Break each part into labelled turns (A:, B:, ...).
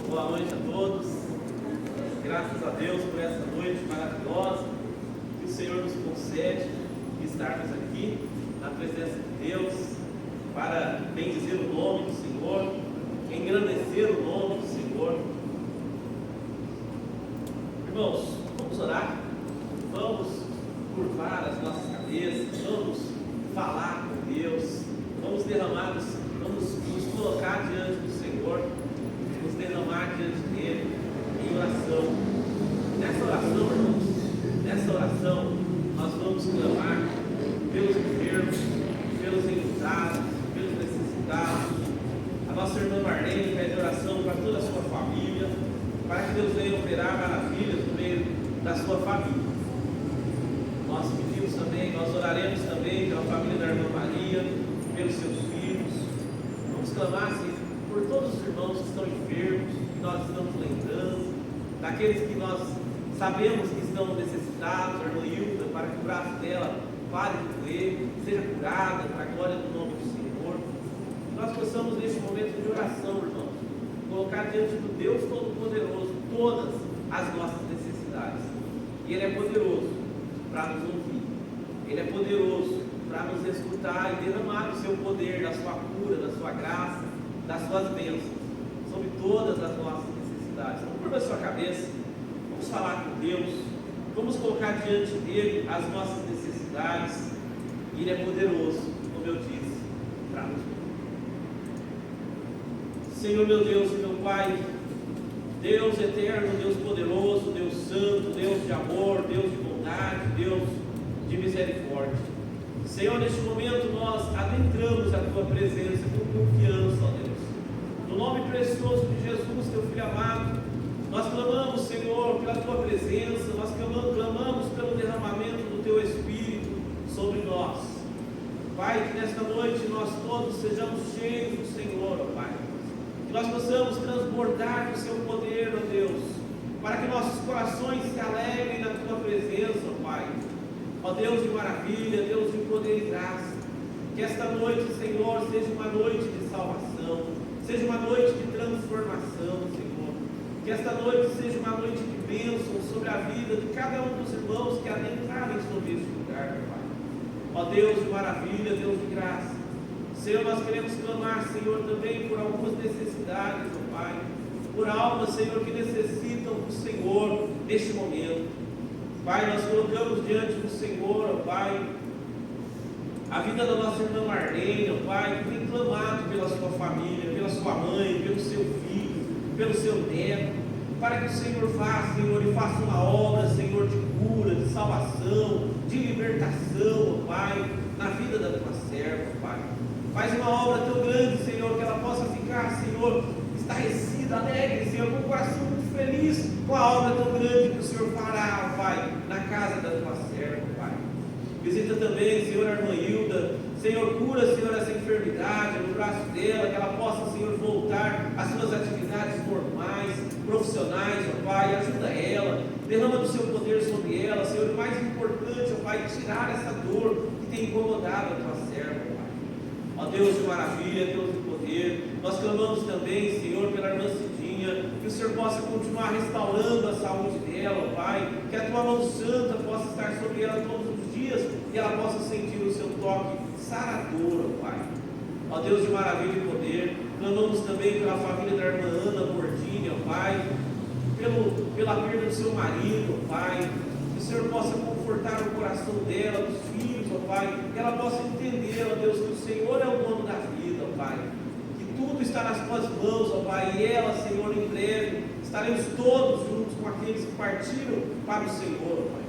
A: Boa noite a todos. Graças a Deus por essa noite maravilhosa que o Senhor nos concede de estarmos aqui na presença de Deus para bendizer o nome do Senhor, engrandecer o nome do Senhor. Irmãos, vamos orar, vamos curvar as nossas cabeças, vamos falar com Deus, vamos derramar, vamos nos colocar diante do Senhor, nos derramar diante dele em oração. Nessa oração, irmãos, nessa oração nós vamos clamar pelos enfermos, pelos enlutados, pelos necessitados. A nossa irmã Marlene pede oração para toda a sua família, para que Deus venha operar maravilhas no meio da sua família. Nós pedimos também, nós oraremos também pela família da irmã Maria, pelos seus filhos. Vamos clamar, Senhor, por todos os irmãos que estão enfermos, que nós estamos lembrando, daqueles que nós sabemos que estão necessitados, a irmã Hilda, para que o braço dela pare de doer, seja curada para a glória do nome do Senhor. Que nós possamos, neste momento de oração, irmãos, colocar diante do Deus Todo-Poderoso todas as nossas necessidades. E Ele é poderoso para nos ouvir, Ele é poderoso para nos escutar e derramar o seu poder, da sua cura, da sua graça, das suas bênçãos sobre todas as nossas necessidades. Então, curva a sua cabeça, vamos falar com Deus, vamos colocar diante dele as nossas necessidades, e Ele é poderoso, como eu disse, para nos ouvir. Senhor, meu Deus e meu Pai, Deus eterno, Deus poderoso, Deus santo, Deus de amor, Deus de bondade, Deus de misericórdia. Senhor, neste momento nós adentramos a Tua presença com confiança, ó Deus. No nome precioso de Jesus, Teu Filho amado, nós clamamos, Senhor, pela Tua presença, nós clamamos pelo derramamento do Teu Espírito sobre nós. Pai, que nesta noite nós todos sejamos cheios do Senhor, ó Pai. Que nós possamos transbordar do Seu poder, ó Deus, para que nossos corações se alegrem na Tua presença, ó Pai. Ó Deus de maravilha, Deus de poder e graça, que esta noite, Senhor, seja uma noite de salvação, seja uma noite de transformação, Senhor. Que esta noite seja uma noite de bênção sobre a vida de cada um dos irmãos que adentrarem sobre este lugar, meu Pai. Ó Deus de maravilha, Deus de graça, Senhor, nós queremos clamar, Senhor, também por algumas necessidades, ó Pai, por almas, Senhor, que necessitam do Senhor neste momento. Pai, nós colocamos diante do Senhor, ó Pai, a vida da nossa irmã Marlene, ó Pai, que tem clamado pela sua família, pela sua mãe, pelo seu filho, pelo seu neto, para que o Senhor faça, Senhor, e faça uma obra, Senhor, de cura, de salvação, de libertação, ó Pai, na vida da tua serva, ó Pai. Faz uma obra tão grande, Senhor, que ela possa ficar, Senhor, estarrecida, alegre, Senhor, com o coração muito feliz com a obra tão grande que o Senhor fará, Pai, na casa da tua serva, Pai. Visita também, Senhor, a irmã Hilda, Senhor, cura, Senhor, essa enfermidade no braço dela, que ela possa, Senhor, voltar às suas atividades normais, profissionais, ó Pai, ajuda ela, derrama do seu poder sobre ela, Senhor, o mais importante, ó Pai, tirar essa dor que tem incomodado a tua serva, Pai. Ó Deus de maravilha, Deus de poder, nós clamamos também, Senhor, pela irmã Cidinha, que o Senhor possa continuar restaurando a saúde dela, ó Pai, que a tua mão santa possa estar sobre ela todos os dias e ela possa sentir o seu toque sarador, ó Pai. Ó Deus de maravilha e poder, clamamos também pela família da irmã Ana Bordini, ó Pai, pela perda do seu marido, ó Pai, que o Senhor possa confortar o coração dela, dos filhos, ó Pai, que ela possa entender, ó Deus, que o Senhor é o dono da vida, ó Pai, que tudo está nas tuas mãos, ó Pai, e ela, Senhor, em breve estaremos todos juntos com aqueles que partiram para o Senhor, ó Pai.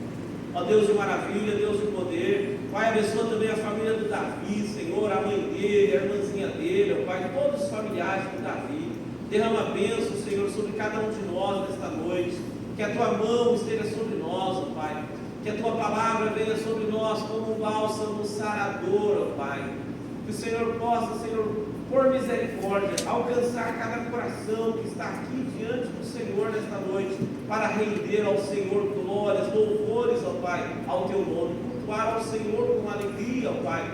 A: Ó Deus de maravilha, Deus de poder, Pai, abençoa também a família do Davi, Senhor, a mãe dele, a irmãzinha dele, ó Pai, todos os familiares do Davi. Derrama a bênção, Senhor, sobre cada um de nós nesta noite, que a tua mão esteja sobre nós, ó Pai, que a tua palavra venha sobre nós como um bálsamo sarador, ó Pai, que o Senhor possa, Senhor, por misericórdia, alcançar cada coração que está aqui diante do Senhor nesta noite, para render ao Senhor glórias, louvores, ó Pai, ao teu nome, cultuar ao Senhor com alegria, ó Pai.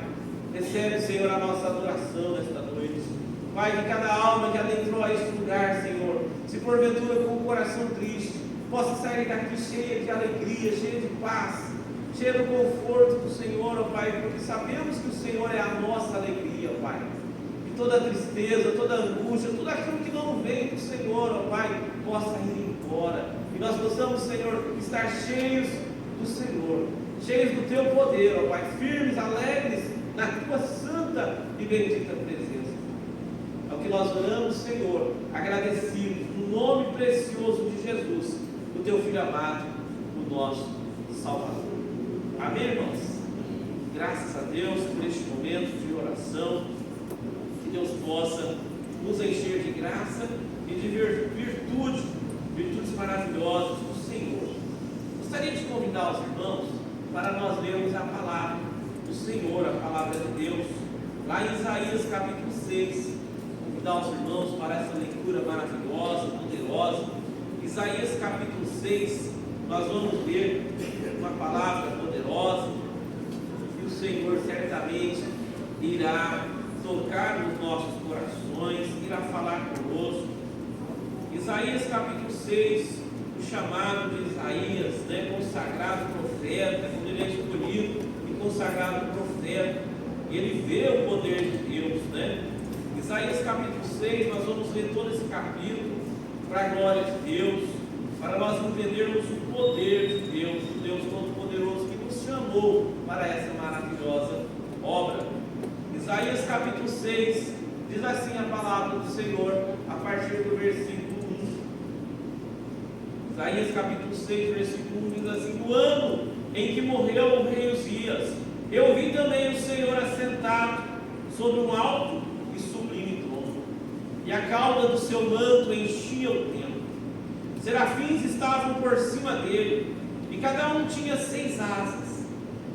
A: Recebe, Senhor, a nossa adoração nesta noite. Pai, que cada alma que adentrou a este lugar, Senhor, se porventura com o coração triste, possa sair daqui cheia de alegria, cheia de paz, cheia do conforto do Senhor, ó Pai, porque sabemos que o Senhor é a nossa alegria, ó Pai. E toda tristeza, toda angústia, tudo aquilo que não vem do Senhor, ó Pai, possa ir embora. E nós possamos, Senhor, estar cheios do Senhor, cheios do Teu poder, ó Pai, firmes, alegres na Tua santa e bendita presença. É o que nós oramos, Senhor, agradecidos no nome precioso de Jesus, o Teu Filho amado, o nosso Salvador. Amém, irmãos? Graças a Deus por este momento de oração, que Deus possa nos encher de graça e de virtudes maravilhosas do Senhor. Gostaria de convidar os irmãos para nós lermos a palavra do Senhor, a palavra de Deus, lá em Isaías capítulo 6. Convidar os irmãos para essa leitura maravilhosa, poderosa. Isaías capítulo 6, nós vamos ver uma palavra poderosa, e o Senhor certamente irá tocar nos nossos corações, irá falar conosco. Isaías capítulo 6, o chamado de Isaías, consagrado profeta, quando ele é escolhido e consagrado profeta, ele vê o poder de Deus, Isaías capítulo 6, nós vamos ler todo esse capítulo para a glória de Deus, para nós entendermos o poder de Deus, o Deus Todo-Poderoso que nos chamou para essa maravilhosa obra. Isaías capítulo 6, diz assim a palavra do Senhor, a partir do versículo 1. Isaías capítulo 6, versículo 1 diz assim: no ano em que morreu o rei Uzias, eu vi também o Senhor assentado sobre um alto e sublime trono, e a cauda do seu manto enchia o templo. Serafins estavam por cima dele, e cada um tinha 6 asas.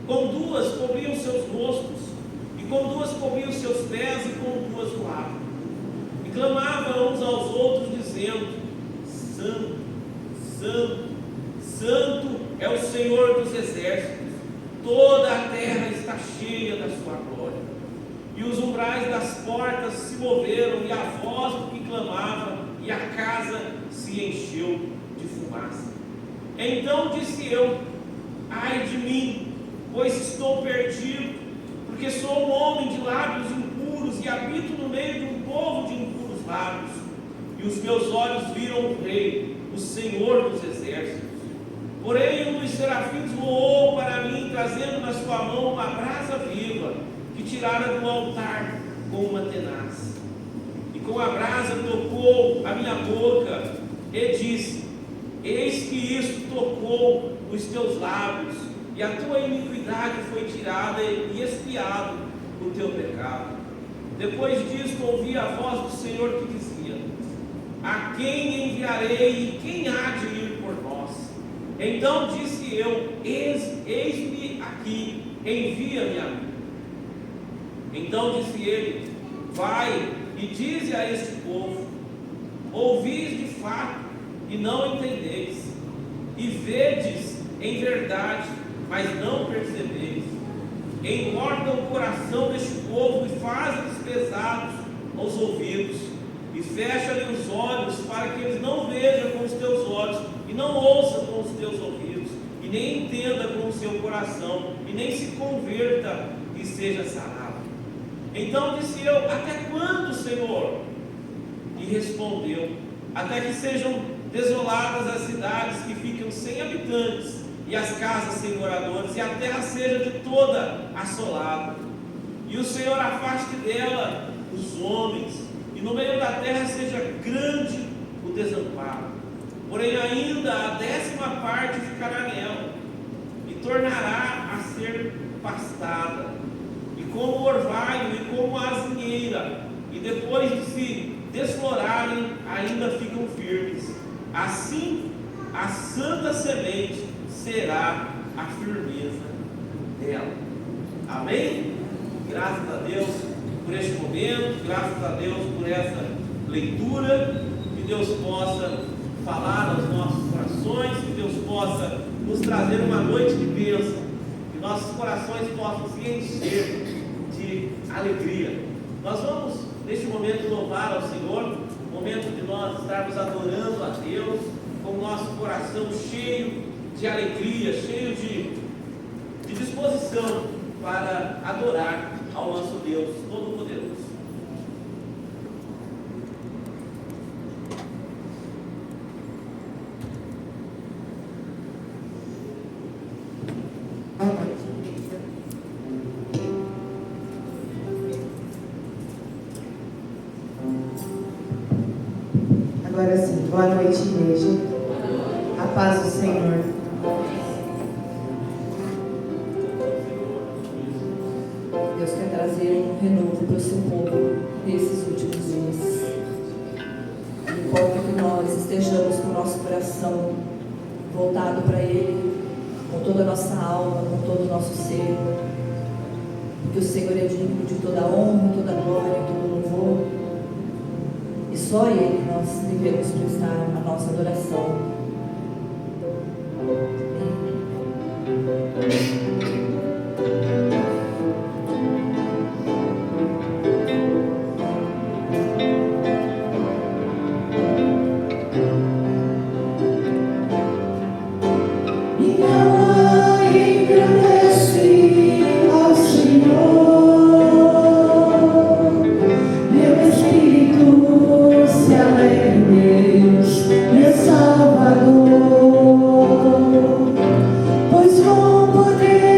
A: Com 2 cobriam seus rostos, e com 2 cobriam seus pés, e com 2 voavam. E clamavam uns aos outros, dizendo: Santo, Santo, Santo é o Senhor dos exércitos, toda a terra está cheia da sua glória. E os umbrais das portas se moveram, e a voz do que clamava, e a casa se encheu de fumaça. Então disse eu: ai de mim, pois estou perdido, porque sou um homem de lábios impuros, e habito no meio de um povo de impuros lábios. E os meus olhos viram o Rei, o Senhor dos exércitos. Porém um dos serafins voou para mim, trazendo na sua mão uma brasa viva, que tirara do altar com uma tenaz. E com a brasa tocou a minha boca, e disse: eis que isto tocou os teus lábios, e a tua iniquidade foi tirada, e expiado o teu pecado. Depois disto ouvi a voz do Senhor que dizia: a quem enviarei, e quem há de ir por nós? Então disse eu: eis-me aqui, envia-me a mim. Então disse ele: vai e dize a este povo: ouvis de fato e não entendeis, e vedes em verdade, mas não percebeis. Engorda o coração deste povo e faz-lhes pesados aos ouvidos, e fecha-lhe os olhos, para que eles não vejam com os teus olhos, e não ouçam com os teus ouvidos, e nem entenda com o seu coração, e nem se converta e seja sarado. Então disse eu: até quando, Senhor? E respondeu: até que sejam desoladas as cidades que ficam sem habitantes, e as casas sem moradores, e a terra seja de toda assolada, e o Senhor afaste dela os homens, e no meio da terra seja grande o desamparo. Porém ainda a 10ª parte ficará nela, e tornará a ser pastada, e como o orvalho, e como a azinheira, e depois de se desflorarem, ainda ficam firmes. Assim, a santa semente será a firmeza dela. Amém? Graças a Deus por este momento, graças a Deus por essa leitura. Que Deus possa falar aos nossos corações, que Deus possa nos trazer uma noite de bênção, que nossos corações possam se encher de alegria. Nós vamos, neste momento, louvar ao Senhor com momento de nós estarmos adorando a Deus com o nosso coração cheio de alegria, cheio de disposição para adorar ao nosso Deus Todo-Poderoso.
B: Agora sim, boa noite, igreja. A paz do Senhor.
C: Deus quer trazer um renovo para o seu povo nesses últimos dias. Ele importa que nós estejamos com o nosso coração voltado para Ele, com toda a nossa alma, com todo o nosso ser. Porque o Senhor é digno de toda a honra, toda a glória, todo o louvor. E só a Ele nós devemos prestar a nossa adoração.
B: Pois com poder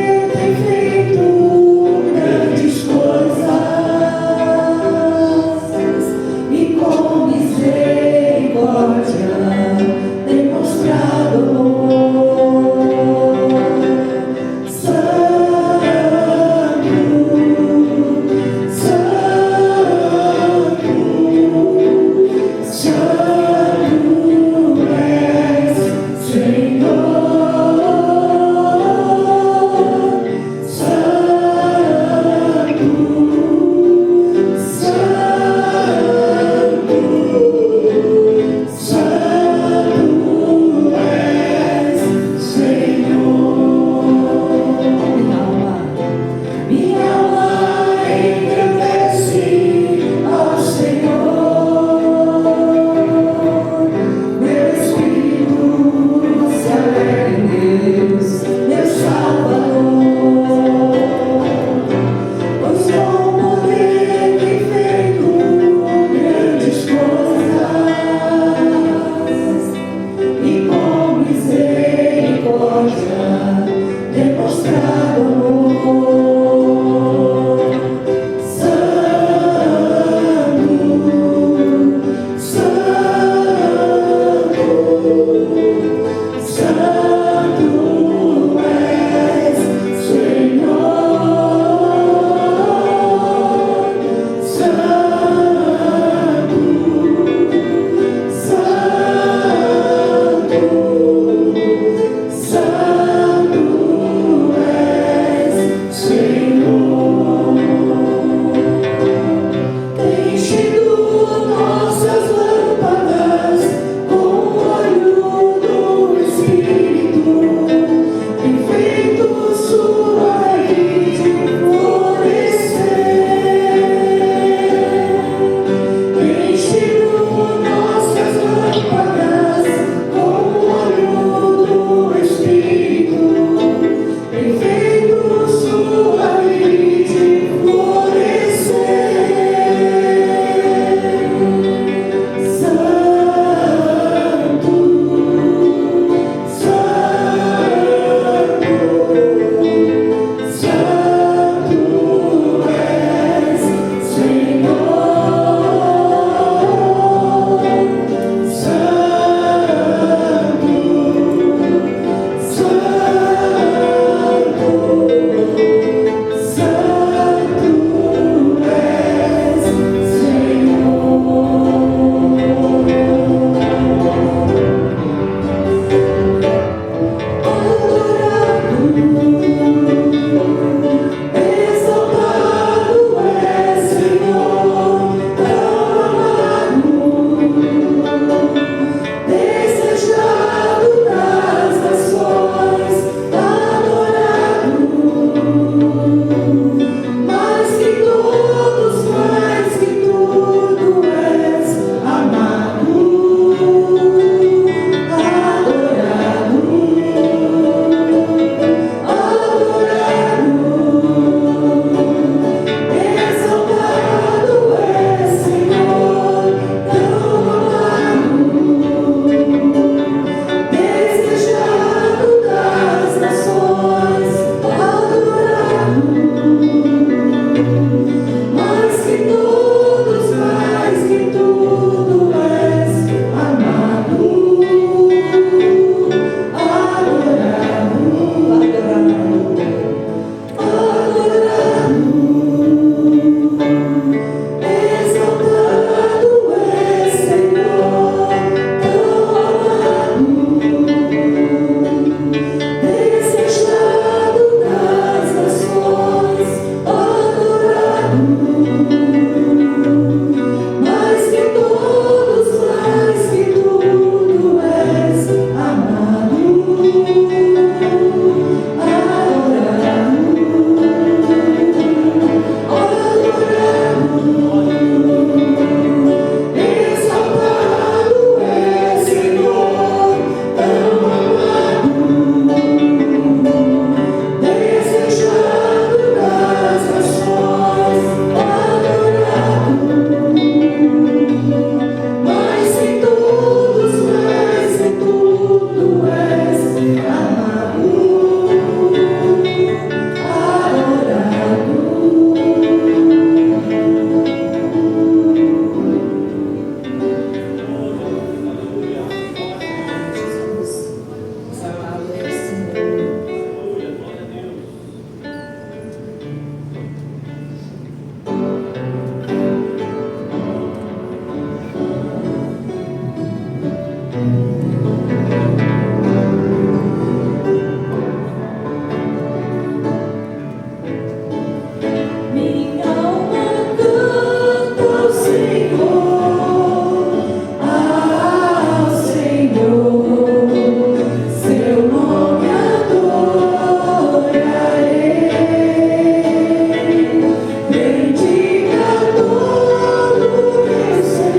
D: Bendiga todo meu ser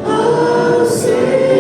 D: ao Senhor.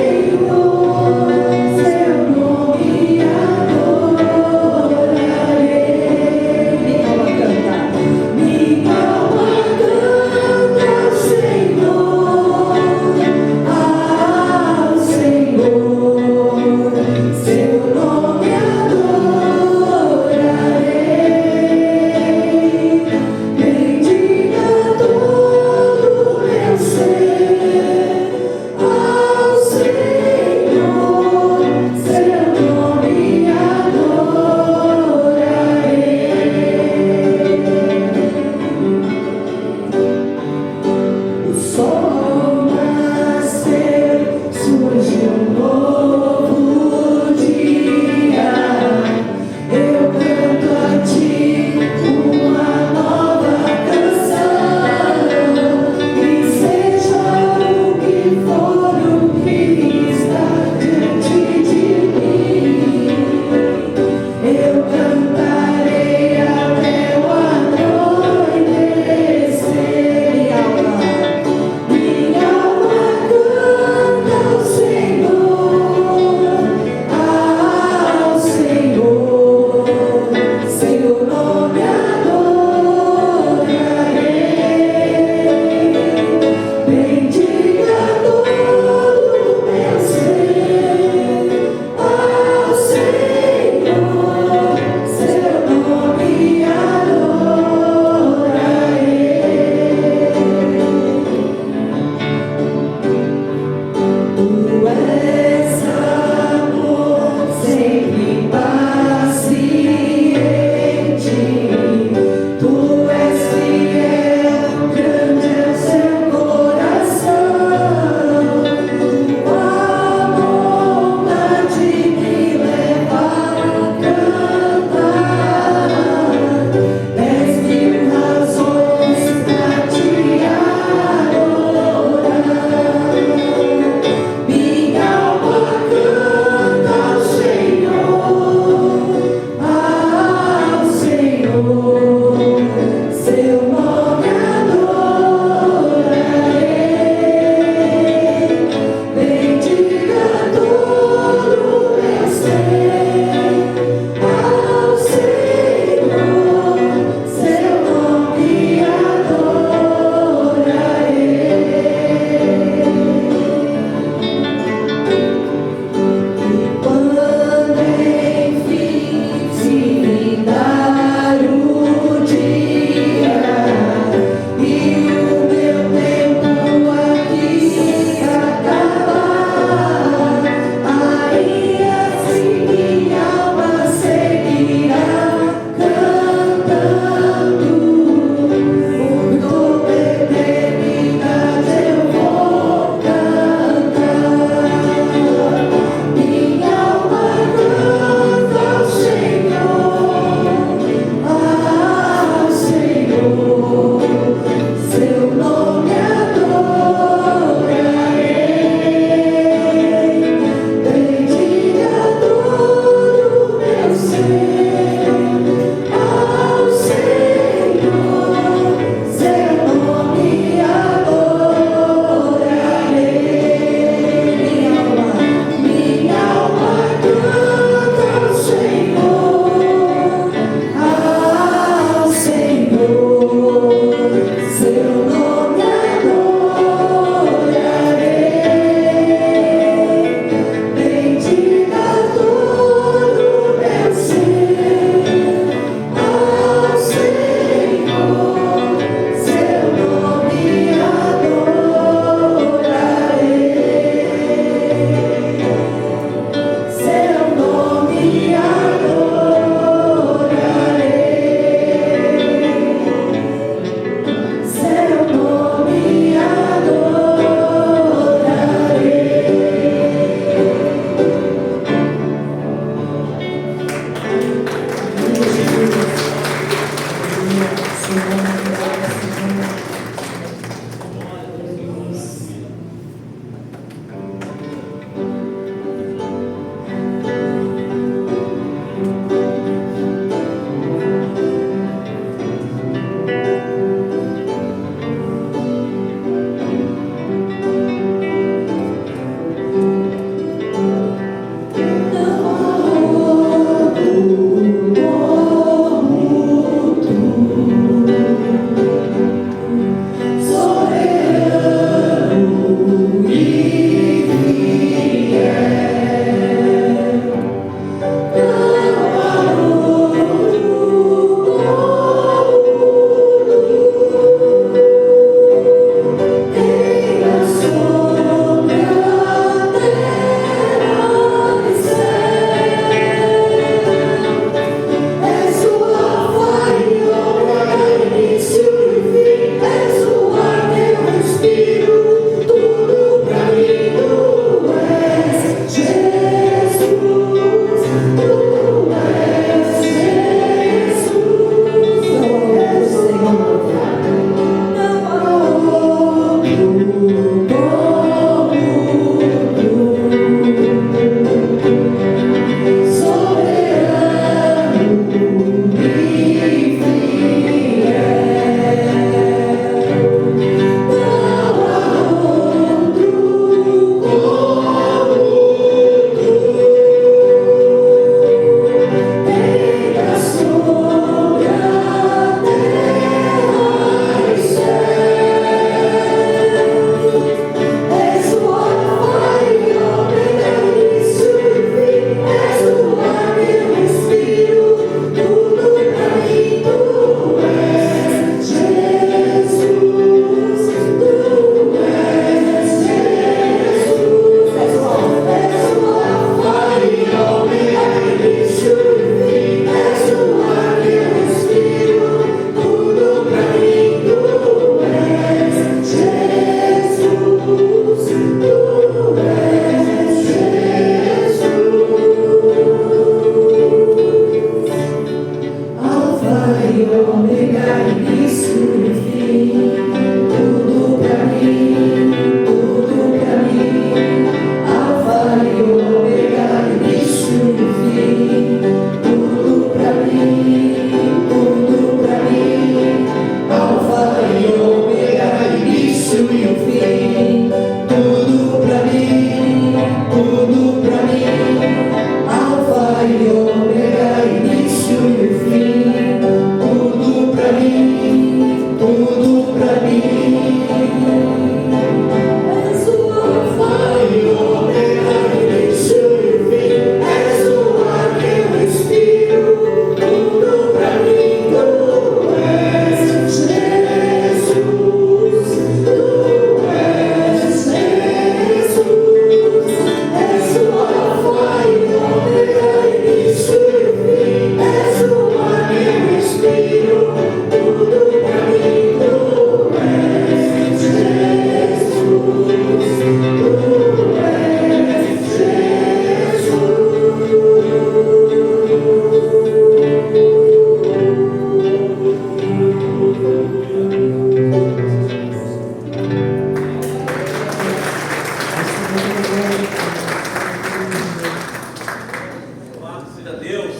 A: Louvado seja Deus.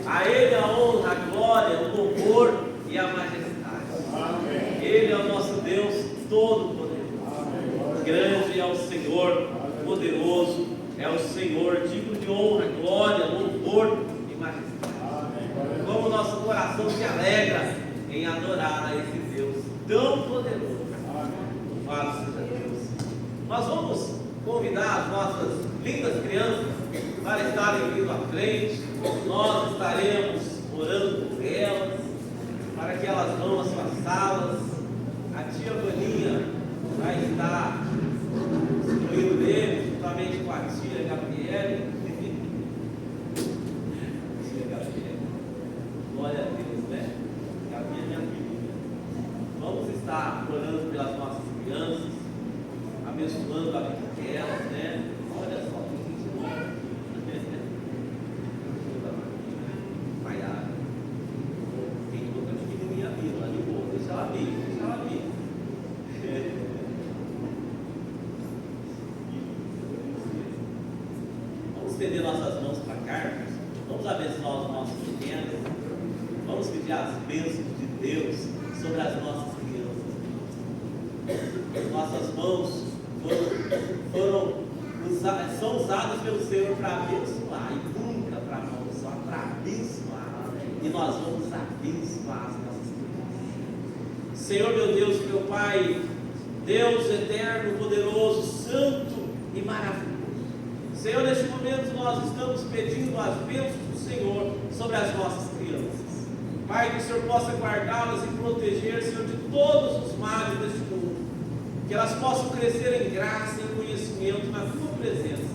A: A Ele a honra, a glória, o louvor e a majestade. Ele é o nosso Deus todo-poderoso. Grande é o Senhor, poderoso é o Senhor, digno de honra, glória, louvor e majestade. Como o nosso coração se alegra em adorar a esse Deus tão poderoso. Louvado seja Deus. Nós vamos convidar as nossas lindas crianças para estarem vindo à frente. Nós estaremos orando por elas, para que elas vão às suas salas. A tia Vaninha vai estar instruindo eles, juntamente com a tia Gabriele. Tia Gabriele, glória a Deus, né? Gabi é minha filha. Vamos estar orando pelas nossas crianças, abençoando a vida delas, né? Olha só, Maiara. Tem outra pequenininha vindo ali, deixa ela vir, deixa ela vir. Vamos estender nossas mãos para cá, vamos abençoar os nossos pequenos, vamos pedir as bênçãos de Deus sobre as nossas crianças. Nossas mãos são usadas pelo Senhor para abençoar, e nunca para amaldiçoar, para abençoar. E nós vamos abençoar as nossas crianças. Senhor, meu Deus, meu Pai, Deus eterno, poderoso, santo e maravilhoso. Senhor, neste momento nós estamos pedindo as bênçãos do Senhor sobre as nossas crianças. Pai, que o Senhor possa guardá-las e proteger, Senhor, de todos os males deste mundo. Que elas possam crescer em graça e em conhecimento na Tua presença.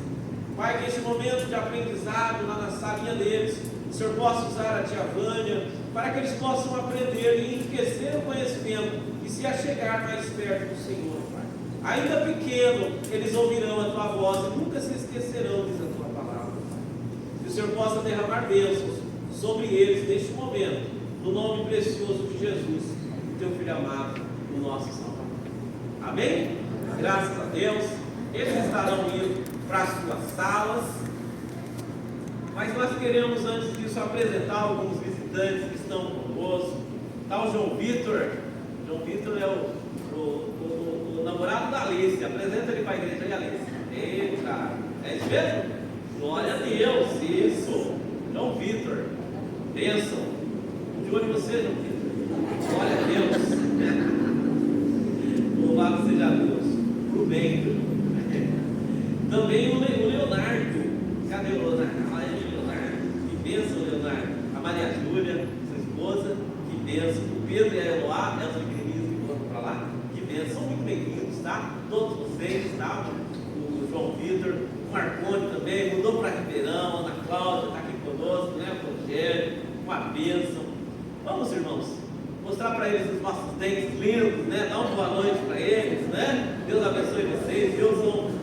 A: Pai, que este momento de aprendizado lá na salinha deles, o Senhor possa usar a tia Vânia, para que eles possam aprender e enriquecer o conhecimento e se achegar mais perto do Senhor, Pai. Ainda pequeno, eles ouvirão a Tua voz e nunca se esquecerão, diz a Tua palavra. Que o Senhor possa derramar bênçãos sobre eles neste momento, no nome precioso de Jesus, Teu Filho amado, o nosso Salvador. Amém? Graças a Deus. Eles estarão indo para as suas salas. Mas nós queremos, antes disso, apresentar alguns visitantes que estão conosco. Está o João Vitor. João Vitor é o namorado da Alice. Apresenta ele para a igreja aí, Alice. Eita, é isso mesmo? Glória a Deus, isso. João Vitor, bênção. De olho em você, João Vitor. Glória a Deus. Louvado seja Deus. Pro bem. Também o Leonardo. Cadê o Leonardo? Olha aí, Leonardo. Que bênção, Leonardo. A Maria Júlia, sua esposa. Que bênção. O Pedro e a Eloá, os pequenininhos que foram para lá. Que bênção. São muito bem-vindos, tá? Todos vocês, tá? O João Vitor, o Marconi também. Mudou para Ribeirão. A Ana Cláudia está aqui conosco, né? O Rogério. Uma bênção. Vamos, irmãos, mostrar para eles os nossos dentes lindos, né? Dar uma boa noite para eles, né? Deus abençoe vocês. Deus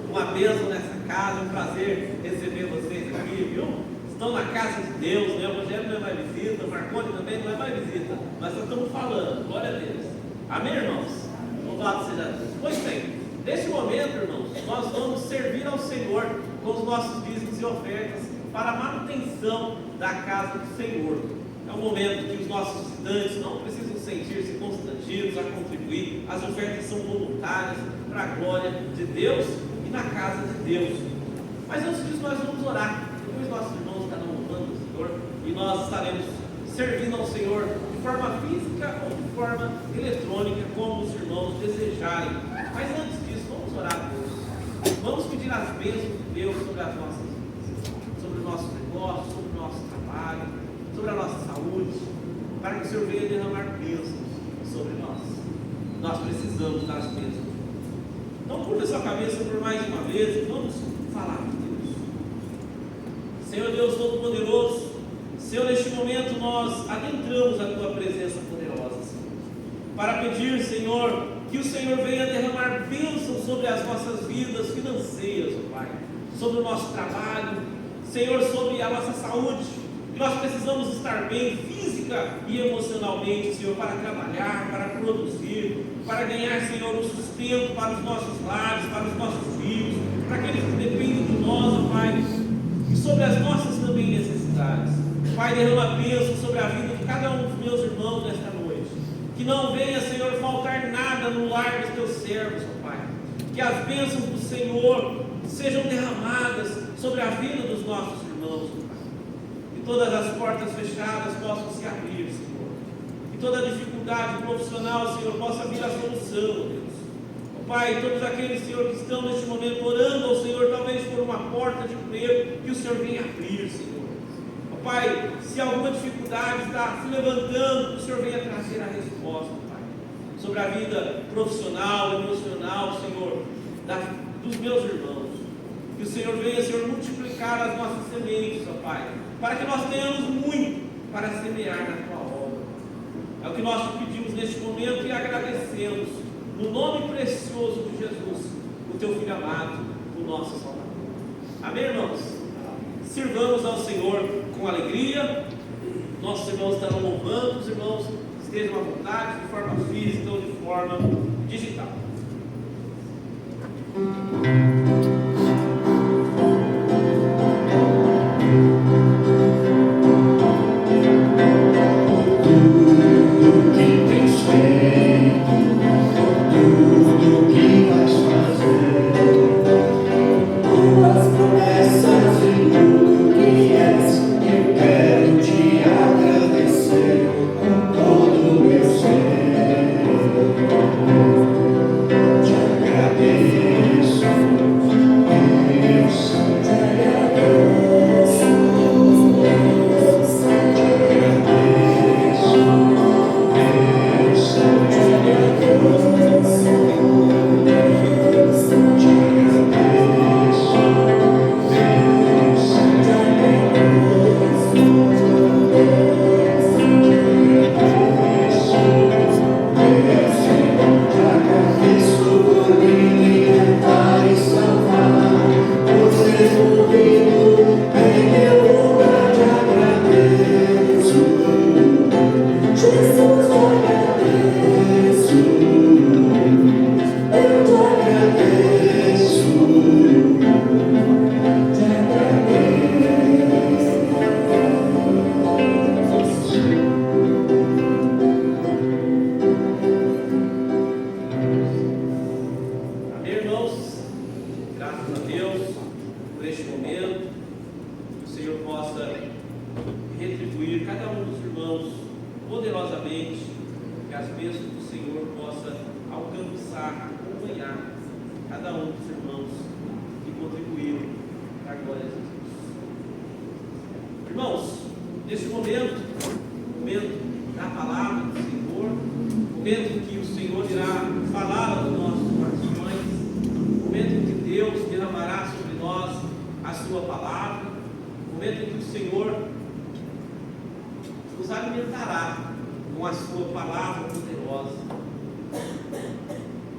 A: uma bênção nessa casa. É um prazer receber vocês aqui, viu? Estão na casa de Deus, né? O Rogério não é mais visita, o Marconi também não é mais visita. Nós só estamos falando, glória a Deus. Amém, irmãos? Louvado seja Deus. Pois bem, neste momento, irmãos, nós vamos servir ao Senhor com os nossos dízimos e ofertas para a manutenção da casa do Senhor. É um momento que os nossos visitantes não precisam sentir-se constrangidos a contribuir. As ofertas são voluntárias para a glória de Deus e na casa de Deus. Mas antes disso nós vamos orar. Depois nossos irmãos estarão louvando o Senhor e nós estaremos servindo ao Senhor de forma física ou de forma eletrônica, como os irmãos desejarem. Mas antes disso, vamos orar a Deus. Vamos pedir as bênçãos de Deus sobre as nossas vidas, sobre o nosso negócio, sobre o nosso trabalho, sobre a nossa saúde, para que o Senhor venha derramar bênçãos sobre nós. Nós precisamos das bênçãos. Então curva a sua cabeça por mais uma vez e vamos falar com Deus. Senhor Deus Todo-Poderoso, Senhor, neste momento nós adentramos a Tua presença poderosa, Senhor, para pedir, Senhor, que o Senhor venha derramar bênçãos sobre as nossas vidas financeiras, ó Pai, sobre o nosso trabalho, Senhor, sobre a nossa saúde. Nós precisamos estar bem física e emocionalmente, Senhor, para trabalhar, para produzir, para ganhar, Senhor, o sustento para os nossos lares, para os nossos filhos, para aqueles que dependem de nós, ó Pai, e sobre as nossas também necessidades. Pai, derrama bênção sobre a vida de cada um dos meus irmãos nesta noite. Que não venha, Senhor, faltar nada no lar dos teus servos, ó Pai. Que as bênçãos do Senhor sejam derramadas sobre a vida dos nossos irmãos, ó Pai. Que todas as portas fechadas possam se abrir, Senhor. Que toda dificuldade profissional, Senhor, possa vir a solução, ó Deus. Ó Pai, todos aqueles, Senhor, que estão neste momento orando ao Senhor, talvez por uma porta de emprego, que o Senhor venha abrir, Senhor. Pai, se alguma dificuldade está se levantando, que o Senhor venha trazer a resposta, Pai, sobre a vida profissional, emocional, Senhor, dos meus irmãos. Que o Senhor venha, Senhor, multiplicar as nossas sementes, ó Pai, para que nós tenhamos muito para semear na Tua obra. É o que nós te pedimos neste momento e agradecemos, no nome precioso de Jesus, o Teu Filho amado, o nosso Salvador. Amém, irmãos? Sirvamos ao Senhor com alegria. Nossos irmãos estarão louvando, os irmãos estejam à vontade, de forma física ou de forma digital.
D: Tudo que tens feito, tudo que vais fazer, tuas promessas e tudo que és, eu quero te agradecer com todo o meu ser. Te agradeço, Deus, te agradeço, Deus, te agradeço, Deus, te agradeço, Deus, te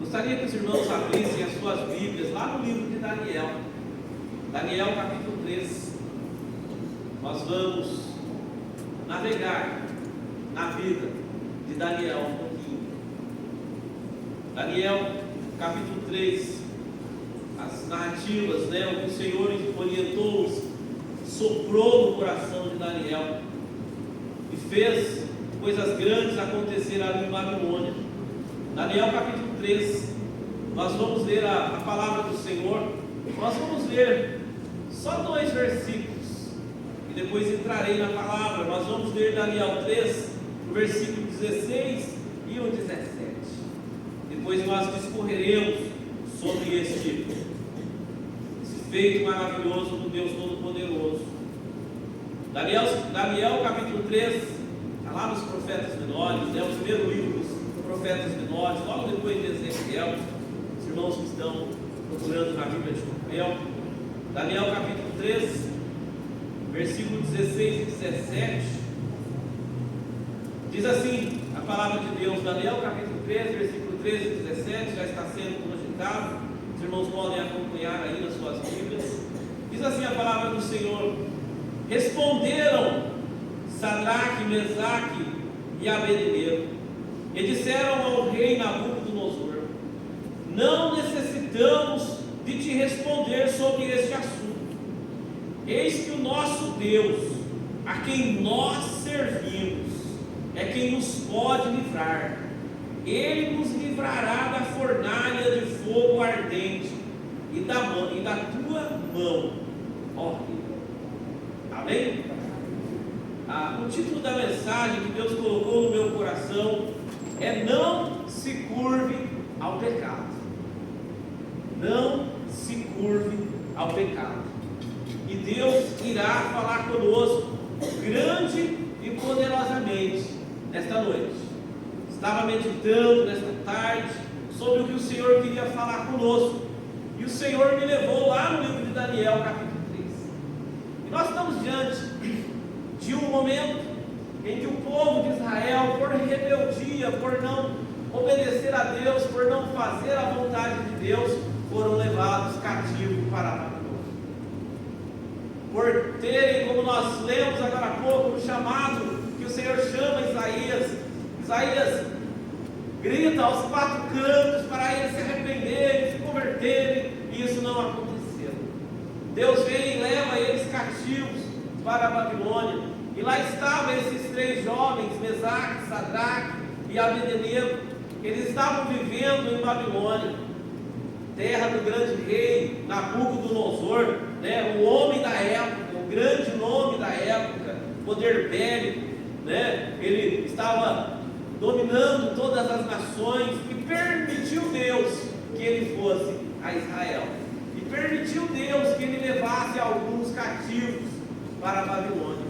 A: Gostaria que os irmãos abrissem as suas Bíblias lá no livro de Daniel. Daniel capítulo 3. Nós vamos navegar na vida de Daniel um pouquinho. Daniel capítulo 3. As narrativas, o que o Senhor orientou, soprou no coração de Daniel e fez coisas grandes acontecer ali em Babilônia. Daniel capítulo 3, nós vamos ler a palavra do Senhor. Nós vamos ler só 2 versículos e depois entrarei na palavra. Nós vamos ler Daniel 3, o versículo 16 e o 17. Depois nós discorreremos sobre esse feito maravilhoso do Deus Todo-Poderoso. Daniel capítulo 3, está lá nos profetas menores, o primeiro livro dos profetas menores, logo depois de Ezequiel. Os irmãos que estão procurando na Bíblia de papel. Daniel capítulo 3, versículo 16 e 17. Diz assim a palavra de Deus. Daniel capítulo 3, versículo 13 e 17, já está sendo projetado. Os irmãos podem acompanhar aí nas suas Bíblias. Diz assim a palavra do Senhor: responderam Sadraque, Mesaque e Abednego, e disseram ao rei Nabucodonosor: não necessitamos de te responder sobre este assunto. Eis que o nosso Deus, a quem nós servimos, é quem nos pode livrar. Ele nos livrará da fornalha de fogo ardente e da tua mão, ó Rei. Amém? O título da mensagem que Deus colocou no meu coração é: não se curve ao pecado. Não se curve ao pecado. E Deus irá falar conosco grande e poderosamente nesta noite. Estava meditando nesta tarde sobre o que o Senhor queria falar conosco, e o Senhor me levou lá no livro de Daniel, capítulo 3. E nós estamos diante de um momento em que o povo de Israel, por rebeldia, por não obedecer a Deus, por não fazer a vontade de Deus, foram levados cativos para a Babilônia. Por terem, como nós lemos agora há pouco, o chamado que o Senhor chama Isaías grita aos quatro cantos para eles se arrependerem, se converterem, e isso não aconteceu. Deus vem e leva eles cativos para a Babilônia, e lá estavam esses três jovens, Mesaque, Sadraque e Abednego. Eles estavam vivendo em Babilônia, terra do grande rei Nabucodonosor, o homem da época, o grande nome da época, poder bélico, ele estava dominando todas as nações, e permitiu Deus que ele fosse a Israel, e permitiu Deus que ele levasse alguns cativos para a Babilônia.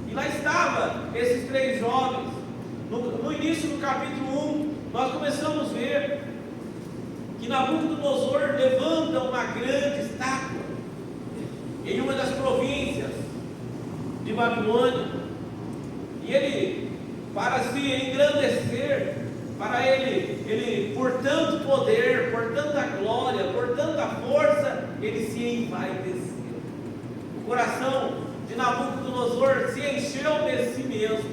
A: E lá estavam esses três jovens. No início do capítulo 1, nós começamos a ver que Nabucodonosor levanta uma grande estátua em uma das províncias de Babilônia, e ele, para se engrandecer, para ele por tanto poder, por tanta glória, por tanta força, ele se envaideceu. O coração de Nabucodonosor se encheu de si mesmo,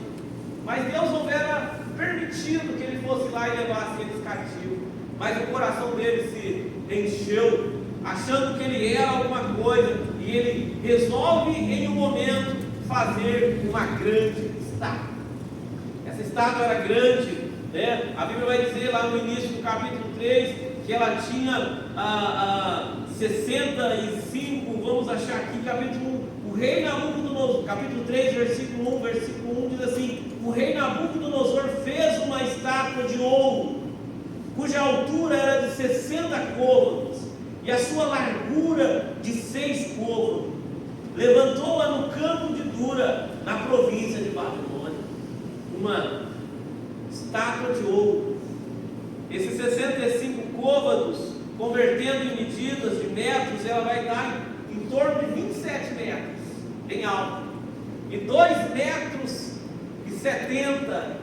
A: mas Deus não era permitido que ele fosse lá e levasse eles cativos. Mas o coração dele se encheu, achando que ele era alguma coisa, e ele resolve em um momento fazer uma grande estátua. Essa estátua era grande, a Bíblia vai dizer lá no início do capítulo 3 que ela tinha 65, vamos achar aqui, capítulo 1. O rei Nabucodonosor, capítulo 3, versículo 1 diz assim: o rei Nabucodonosor fez uma estátua de ouro, cuja altura era de 60 côvados e a sua largura de 6 côvados. Levantou-a no campo de Dura, na província de Babilônia. Uma estátua de ouro. Esses 65 côvados, convertendo em medidas de metros, ela vai dar em torno de 27 metros em alto e 2,70 metros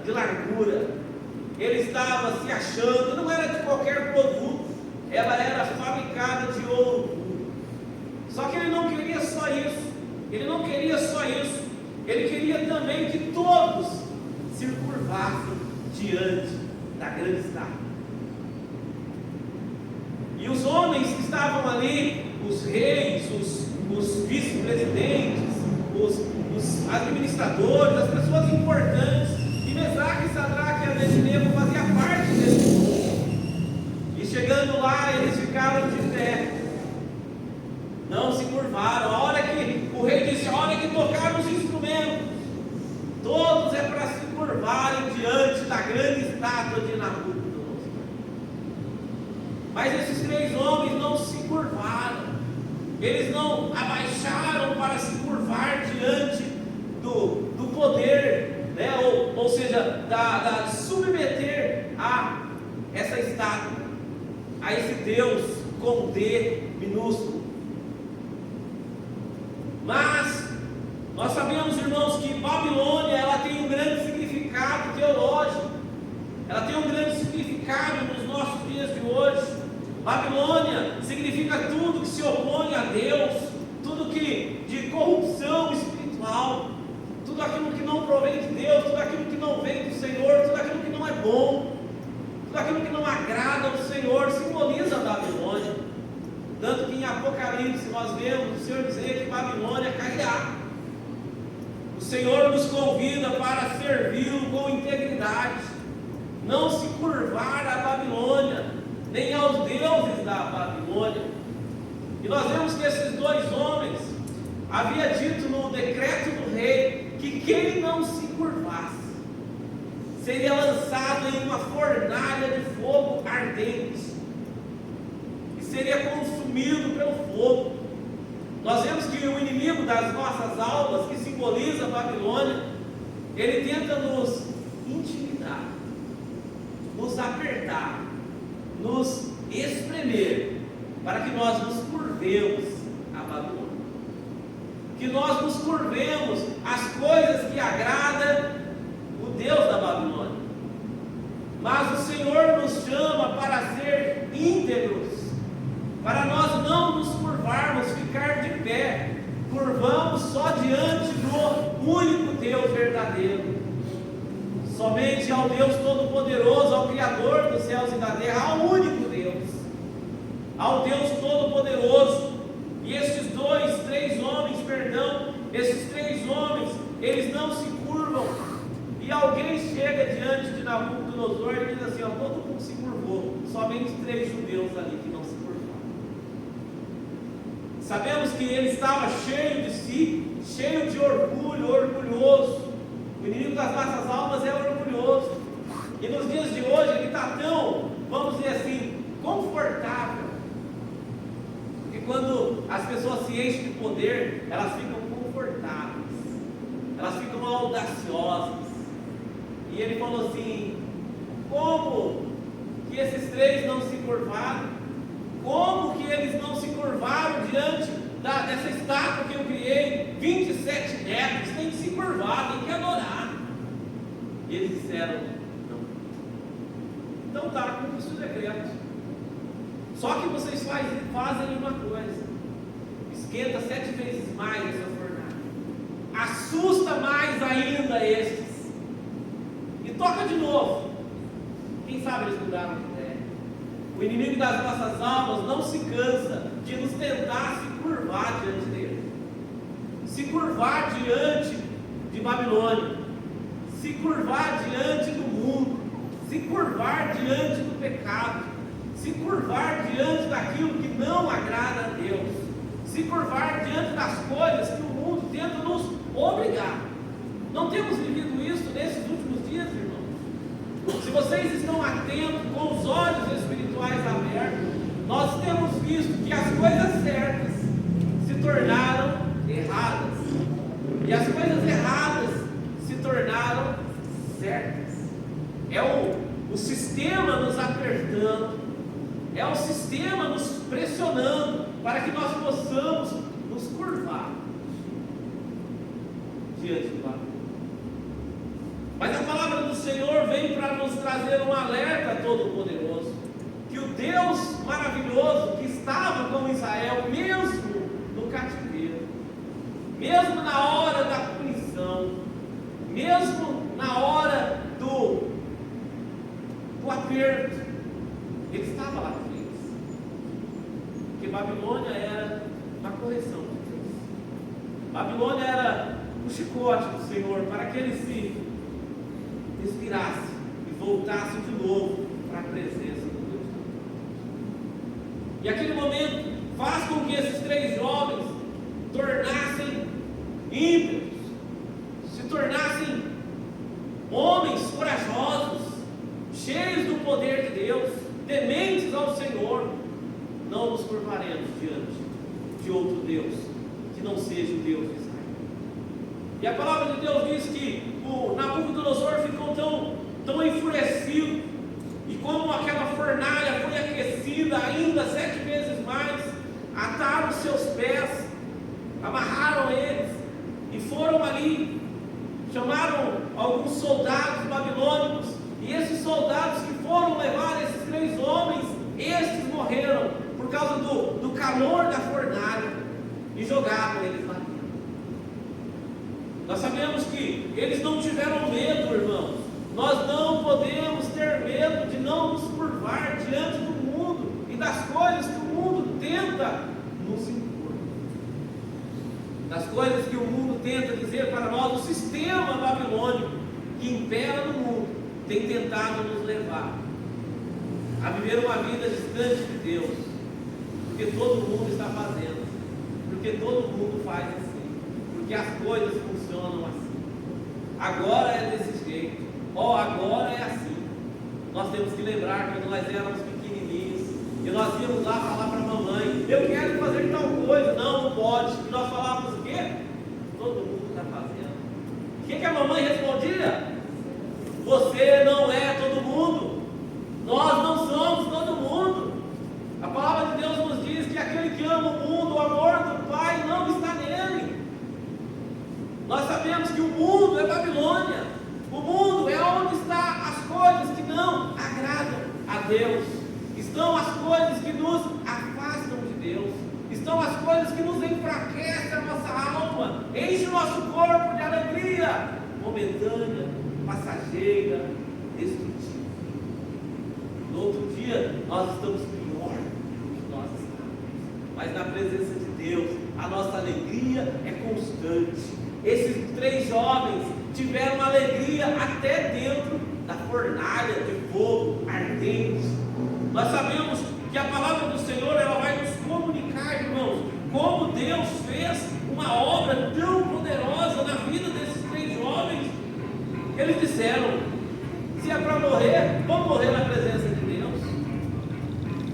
A: de largura. Ele estava se achando, não era de qualquer produto, ela era fabricada de ouro puro. Só que ele não queria só isso, ele queria também que todos se curvassem diante da grande estátua. E os homens que estavam ali, os reis, os vice-presidentes, os administradores, as pessoas importantes, e Mesaque, Sadraque e Abednego faziam parte desse grupo. E chegando lá, eles ficaram de pé, não se curvaram. A hora que o rei disse, a hora que tocaram os instrumentos, todos é para se curvarem diante da grande estátua de Nabucodonosor. Mas esses três homens não se curvaram, eles não abaixaram para se curvar diante do poder, ou seja, da submeter a essa estátua, a esse Deus com D minúsculo. Mas nós sabemos, irmãos, que Babilônia ela tem um grande significado teológico, ela tem um grande significado nos nossos dias de hoje. Babilônia significa tudo que se opõe a Deus, tudo que de corrupção espiritual, tudo aquilo que não provém de Deus, tudo aquilo que não vem do Senhor, tudo aquilo que não é bom, tudo aquilo que não agrada ao Senhor, simboliza a Babilônia. Tanto que Apocalipse nós vemos o Senhor dizer que Babilônia cairá. O Senhor nos convida para servi-lo com integridade, não se curvar à Babilônia, nem aos deuses da Babilônia. E nós vemos que esses dois homens havia dito no decreto do rei que quem não se curvasse seria lançado em uma fornalha de fogo ardente e seria consumido pelo fogo. Nós vemos que o inimigo das nossas almas, que simboliza a Babilônia, ele tenta nos intimidar, nos apertar, nos espremer, para que nós nos curvemos a Babilônia, que nós nos curvemos às coisas que agradam o Deus da Babilônia. Mas o Senhor nos chama para ser íntegros, para nós não nos curvarmos, ficar de pé, curvamos só diante do único Deus verdadeiro, somente ao Deus Todo-Poderoso, ao Criador dos céus e da terra, ao único Deus, ao Deus Todo-Poderoso. E esses esses três homens, eles não se curvam. E alguém chega diante de Nabucodonosor e diz assim: ó, todo mundo se curvou, somente 3 judeus ali que não se curvaram. Sabemos que ele estava cheio de si, cheio de orgulho, orgulhoso. O inimigo das nossas almas é orgulhoso. E nos dias de hoje ele está tão, vamos dizer assim, confortável, que quando as pessoas se enchem de poder, elas ficam confortáveis, elas ficam audaciosas. E ele falou assim: como que esses 3 não se curvaram? Como que eles não se curvaram diante dessa estátua que eu criei, 27 metros? Tem que se curvar, tem que adorar. E eles disseram: não. Então tá, cumpre-se o decreto. Só que vocês fazem uma coisa: esquenta 7 vezes mais essa fornalha, assusta mais ainda estes, e toca de novo. Quem sabe eles mudaram de ideia. O inimigo das nossas almas não se cansa de nos tentar se curvar diante dele, se curvar diante de Babilônia, se curvar diante do mundo, se curvar diante do pecado, se curvar diante daquilo que não agrada a Deus, se curvar diante das coisas que o mundo tenta nos obrigar. Não temos vivido isso nesses últimos dias, irmãos? Se vocês estão atentos, com os olhos espirituais abertos, nós temos visto que as coisas certas se tornaram erradas, e as coisas erradas se tornaram certas. É o sistema nos apertando, é o sistema nos pressionando para que nós possamos nos curvar diante do Babilônia. Mas a palavra do Senhor vem para nos trazer um alerta todo-poderoso, que o Deus maravilhoso que estava com Israel, mesmo no cativeiro, mesmo na hora da punição, mesmo na hora do aperto, ele estava lá com eles. Porque Babilônia era a correção de Deus. Babilônia era o chicote do Senhor para que ele se respirasse e voltasse de novo para a presença do Deus. E aquele momento faz com que esses 3 jovens tornassem ímpios, se tornassem homens corajosos, cheios do poder de Deus, tementes ao Senhor. Não nos curvaremos diante de outro Deus que não seja o Deus de Israel. E a palavra de Deus diz que o Nabucodonosor ficou tão enfurecido, e como aquela fornalha foi aquecida ainda 7 vezes mais, ataram seus pés, amarraram eles e foram ali, chamaram alguns soldados babilônicos, e esses soldados que foram levar esses 3 homens, estes morreram por causa do calor da fornalha, e jogaram eles lá dentro. Nós sabemos que eles não tiveram medo, irmãos. Nós não podemos ter medo de não nos curvar diante do mundo e das coisas que o mundo tenta nos das coisas que o mundo tenta dizer para nós, o sistema babilônico que impera no mundo tem tentado nos levar a viver uma vida distante de Deus, porque todo mundo está fazendo, porque todo mundo faz assim, porque as coisas funcionam assim. Agora é desse jeito, agora é assim. Nós temos que lembrar quando nós éramos pequenininhos e nós íamos lá falar para a mamãe: eu quero fazer tal coisa. Não pode. E nós falávamos o quê? Todo mundo está fazendo. O que a mamãe respondia? Você não é todo mundo. Nós não somos todo mundo. A palavra de Deus nos diz que aquele que ama o mundo, o amor do Pai não está nele. Nós sabemos que o mundo é Babilônia. O mundo é onde estão as coisas que não agradam a Deus. Estão as coisas que nos afastam de Deus. Estão as coisas que nos enfraquecem a nossa alma, enche o nosso corpo de alegria momentânea, passageira, destrutiva. No outro dia, nós estamos pior do que nós estávamos. Mas na presença de Deus, a nossa alegria é constante. Esses 3 jovens tiveram alegria até dentro da fornalha de fogo ardente. Nós sabemos que a palavra do Senhor, ela vai nos comunicar, irmãos, como Deus fez uma obra tão poderosa na vida desses 3 jovens. Eles disseram: se é para morrer, vamos morrer na presença de Deus.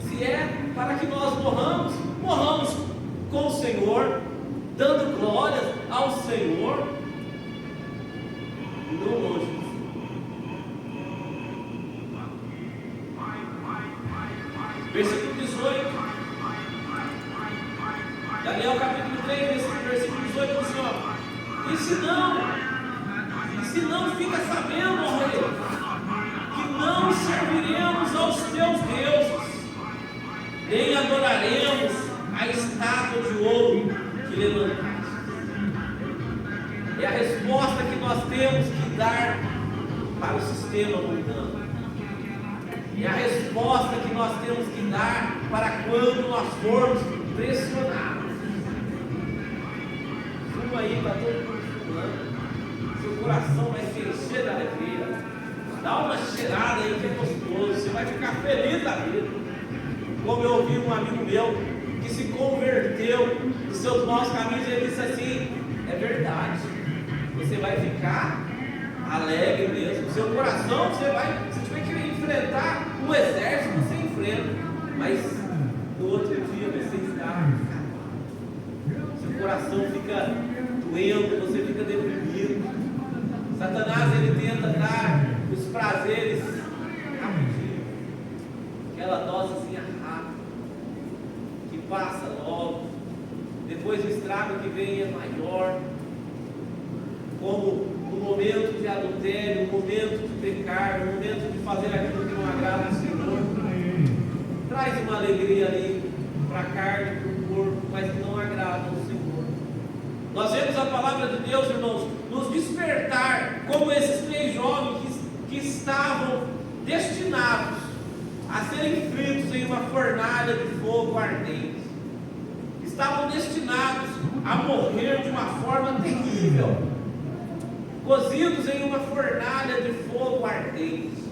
A: Se é para que nós morramos, morramos com o Senhor, dando glórias ao Senhor, e não longe. Versículo 18, Daniel capítulo 3, versículo 18, diz assim, ó: e se não fica sabendo, ó rei, que não serviremos aos teus deuses, nem adoraremos a estátua de ouro que levantaste. É a resposta que nós temos que dar para o sistema mundano. É a resposta que nós temos que dar para quando nós formos pressionados. Fuma aí para todo mundo fumando. Seu coração vai se encher de alegria. Dá uma cheirada aí que é gostoso. Você vai ficar feliz da vida. Como eu ouvi um amigo meu que se converteu dos seus maus caminhos, ele disse assim: é verdade, você vai ficar alegre mesmo. Seu coração, você tiver que enfrentar um exército, você enfrenta, mas no outro dia você está, seu coração fica doendo, você fica deprimido. Satanás, ele tenta dar os prazeres rapidinho, aquela dosezinha rápida que passa logo, depois o estrago que vem é maior, como no momento de adultério, no momento de pecar, no momento de fazer aquilo que não agrada ao Senhor. Traz uma alegria ali para a carne, para o corpo, mas que não agrada ao Senhor. Nós vemos a palavra de Deus, irmãos, nos despertar como esses 3 jovens que estavam destinados a serem fritos em uma fornalha de fogo ardente. Estavam destinados a morrer de uma forma terrível, cozidos em uma fornalha de fogo ardente,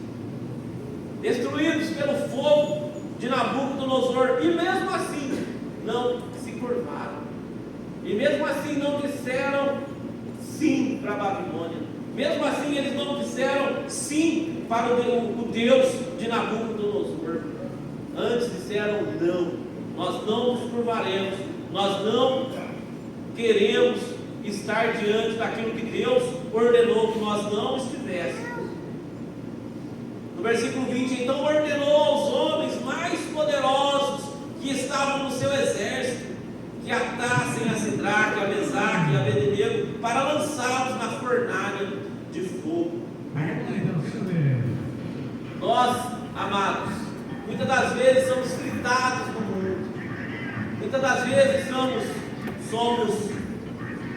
A: destruídos pelo fogo de Nabucodonosor, e mesmo assim não se curvaram, e mesmo assim não disseram sim para a Babilônia, mesmo assim eles não disseram sim para o Deus de Nabucodonosor. Antes disseram: não, nós não nos curvaremos, nós não queremos estar diante daquilo que Deus ordenou que nós não estivéssemos. No versículo 20, então ordenou aos homens mais poderosos que estavam no seu exército que atassem a Sidraque, a Mesaque e a Abednego para lançá-los na fornalha de fogo. Nós, amados, muitas das vezes somos fritados no mundo, muitas das vezes somos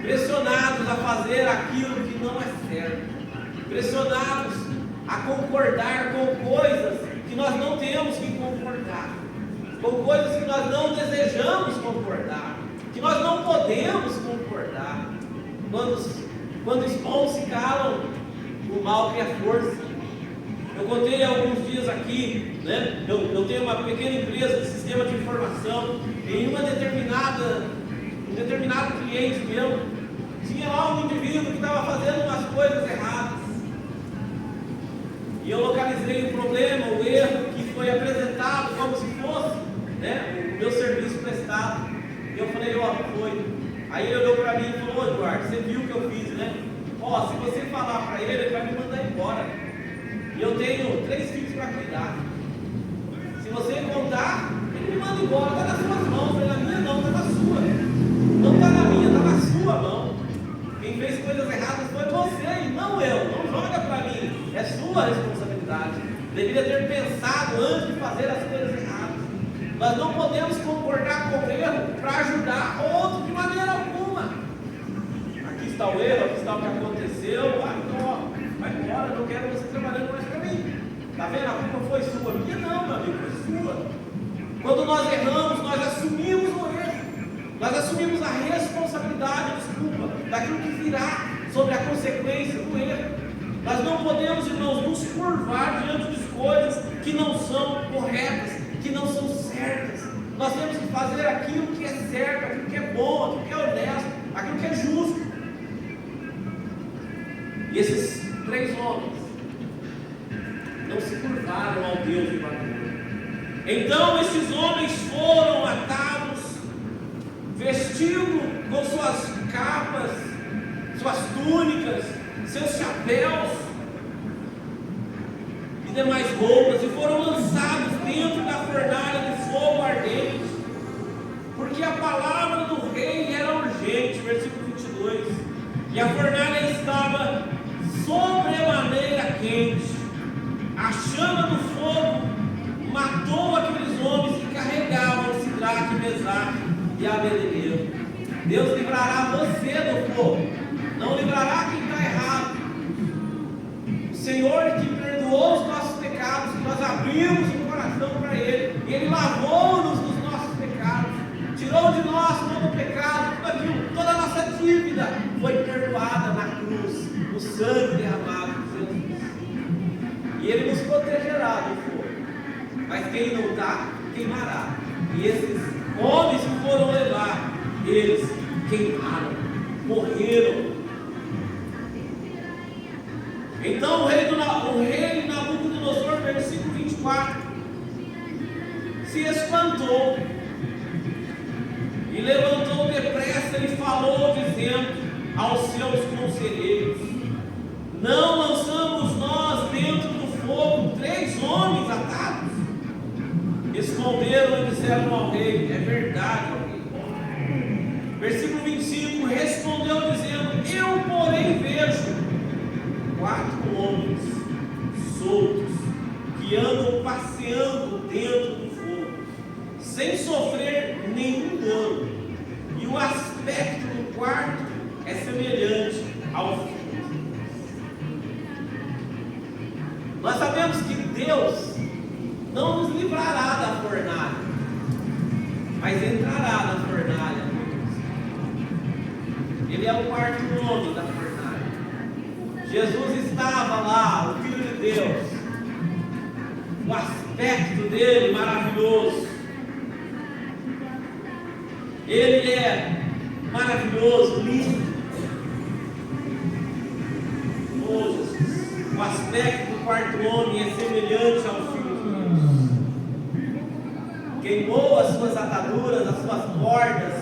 A: pressionados a fazer aquilo que não é certo, pressionados a concordar com coisas que nós não temos que concordar, com coisas que nós não desejamos concordar, que nós não podemos concordar. concordar. Quando os bons se calam, o mal cria força. Eu contei há alguns dias aqui, né? Eu tenho uma pequena empresa de sistema de informação, e em um determinado cliente meu, tinha lá um indivíduo que estava fazendo umas coisas erradas. E eu localizei o problema, o erro que foi apresentado como se fosse, né, o meu serviço prestado. E eu falei, ó, foi. Aí ele olhou para mim e falou, Eduardo, você viu o que eu fiz, né? Ó, se você falar para ele vai me mandar embora. E eu tenho 3 filhos para cuidar. Se você contar, ele me manda embora, está nas suas mãos. Não é na minha não, está na sua. Não está na minha, está na sua mão. Quem fez coisas erradas foi você e não eu. Não joga para mim, é sua responsabilidade. Deveria ter pensado antes de fazer as coisas erradas. Nós não podemos concordar com o erro para ajudar outro de maneira alguma. Aqui está o erro, aqui está o que aconteceu. Ah, então, ó, vai embora, não quero você trabalhando mais para mim. Está vendo? A culpa foi sua. Minha não, meu amigo, foi sua. Quando nós erramos, nós assumimos o erro. Nós assumimos a responsabilidade, desculpa, daquilo que virá sobre a consequência do erro. Nós não podemos, irmãos, nos curvar diante de coisas que não são corretas, que não são certas. Nós temos que fazer aquilo que é certo, aquilo que é bom, aquilo que é honesto, aquilo que é justo. E esses 3 homens não se curvaram ao Deus de Babilônia. Então estes homens foram atados, vestidos com suas capas, suas túnicas, seus chapéus e demais roupas, e foram lançados dentro da fornalha de fogo ardente, porque a palavra do rei era urgente. Versículo 22. E a fornalha estava sobremaneira quente, a chama do fogo matou aqueles homens que carregavam Sidraque, Mesaque e Abednego. Deus livrará você do fogo, não livrará quem está errado. O Senhor que perdoou os nossos pecados, que nós abrimos o coração para Ele, e Ele lavou-nos dos nossos pecados, tirou de nós todo o pecado, tudo aquilo, toda a nossa dívida foi perdoada na cruz, no sangue derramado de Jesus. E Ele nos protegerá do fogo, mas quem não está, queimará. E esses homens que foram levar, eles queimaram, morreram. Então o rei Nabucodonosor, versículo 24, se espantou e levantou depressa e falou, dizendo aos seus conselheiros: não lançamos nós dentro do fogo 3 homens atados? Responderam e disseram ao rei: é verdade, ó rei. Versículo 25, respondeu dizendo: eu porém vejo 4 homens soltos que andam passeando dentro do fogo, sem sofrer nenhum dano, e o aspecto do quarto é semelhante ao fogo. Nós sabemos que Deus não nos livrará da fornalha, mas entrará na fornalha. Ele é o 4º homem da fornalha. Jesus estava lá, o Filho de Deus, o aspecto dele maravilhoso. Ele é maravilhoso, lindo. Oh, Jesus. O aspecto do 4º homem é semelhante ao Filho de Deus. Queimou as suas ataduras, as suas cordas.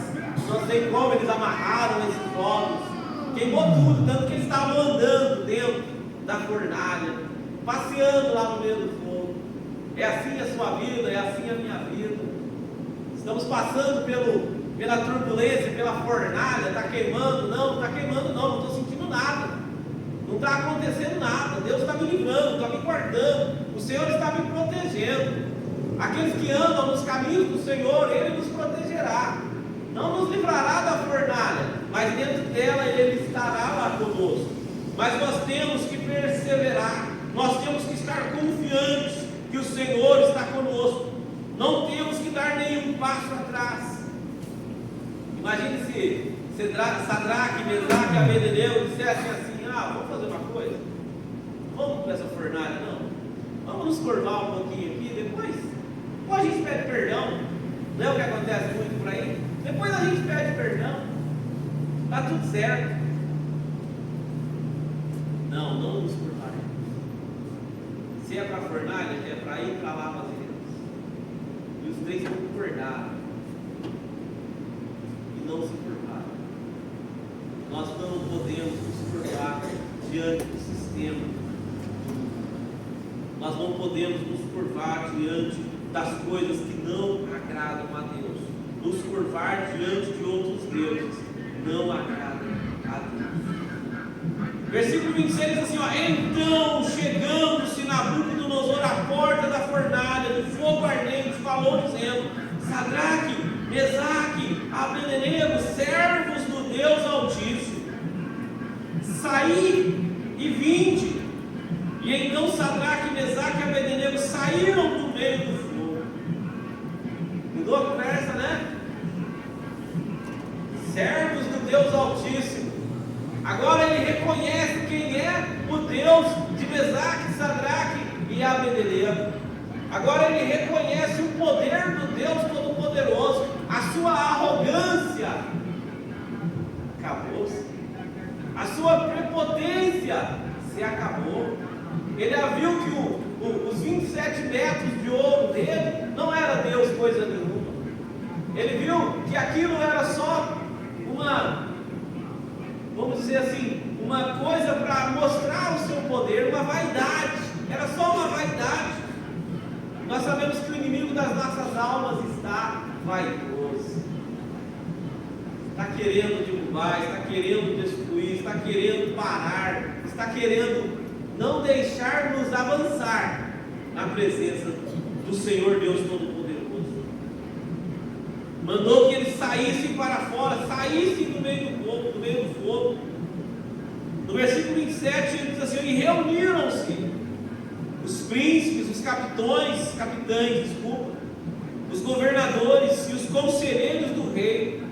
A: Não sei como eles amarraram esses homens. Queimou tudo, tanto que eles estavam andando dentro da fornalha, passeando lá no meio do fogo. É assim a sua vida, é assim a minha vida. Estamos passando pela turbulência, pela fornalha. Está queimando? Não está queimando não estou sentindo nada. Não está acontecendo nada. Deus está me livrando, está me guardando. O Senhor está me protegendo. Aqueles que andam nos caminhos do Senhor, Ele nos protegerá. Não nos livrará da fornalha, mas dentro dela Ele estará lá conosco. Mas nós temos que perseverar, nós temos que estar confiantes que o Senhor está conosco. Não temos que dar nenhum passo atrás. Imagine Sadraque, Mesaque e Abednego dissessem assim: vamos fazer uma coisa, vamos para essa fornalha, não, vamos nos curvar um pouquinho aqui, depois a gente pede perdão. Não é o que acontece muito por aí? Depois a gente pede perdão, está tudo certo. Não nos curvaremos. Se é para a fornalha, é para ir para lá fazer. E os três concordaram e não se curvaram. Nós não podemos nos curvar diante do sistema. Nós não podemos nos curvar diante das coisas que não agradam a Deus. Nos curvar diante de outros deuses não agradam a Deus. Versículo 26 diz assim: então, chegando-se Nabucodonosor à porta da fornalha do fogo ardente, falou dizendo: Sadraque, Mesaque, Abednego, servos do Deus Altíssimo, saí e vinde. E então Sadraque, Mesaque e Abednego saíram do meio do fogo. Mudou a conversa, né? Servos do Deus Altíssimo. Agora ele reconhece quem é o Deus de Mesaque, Sadraque e Abednego. Agora ele reconhece o poder do Deus Todo-Poderoso. A sua arrogância acabou-se. A sua prepotência se acabou. Ele já viu que os 27 metros de ouro dele não era Deus coisa nenhuma. Ele viu que aquilo era só vamos dizer assim, uma coisa para mostrar o seu poder, uma vaidade. Era só uma vaidade. Nós sabemos que o inimigo das nossas almas está vaidoso. Está querendo derrubar, está querendo destruir, está querendo parar, está querendo não deixar-nos avançar na presença do Senhor Deus Todo-Poderoso. Mandou que eles saíssem para fora, saíssem do meio do fogo. No versículo 27 ele diz assim: e reuniram-se os príncipes, os capitães, os governadores e os conselheiros do rei,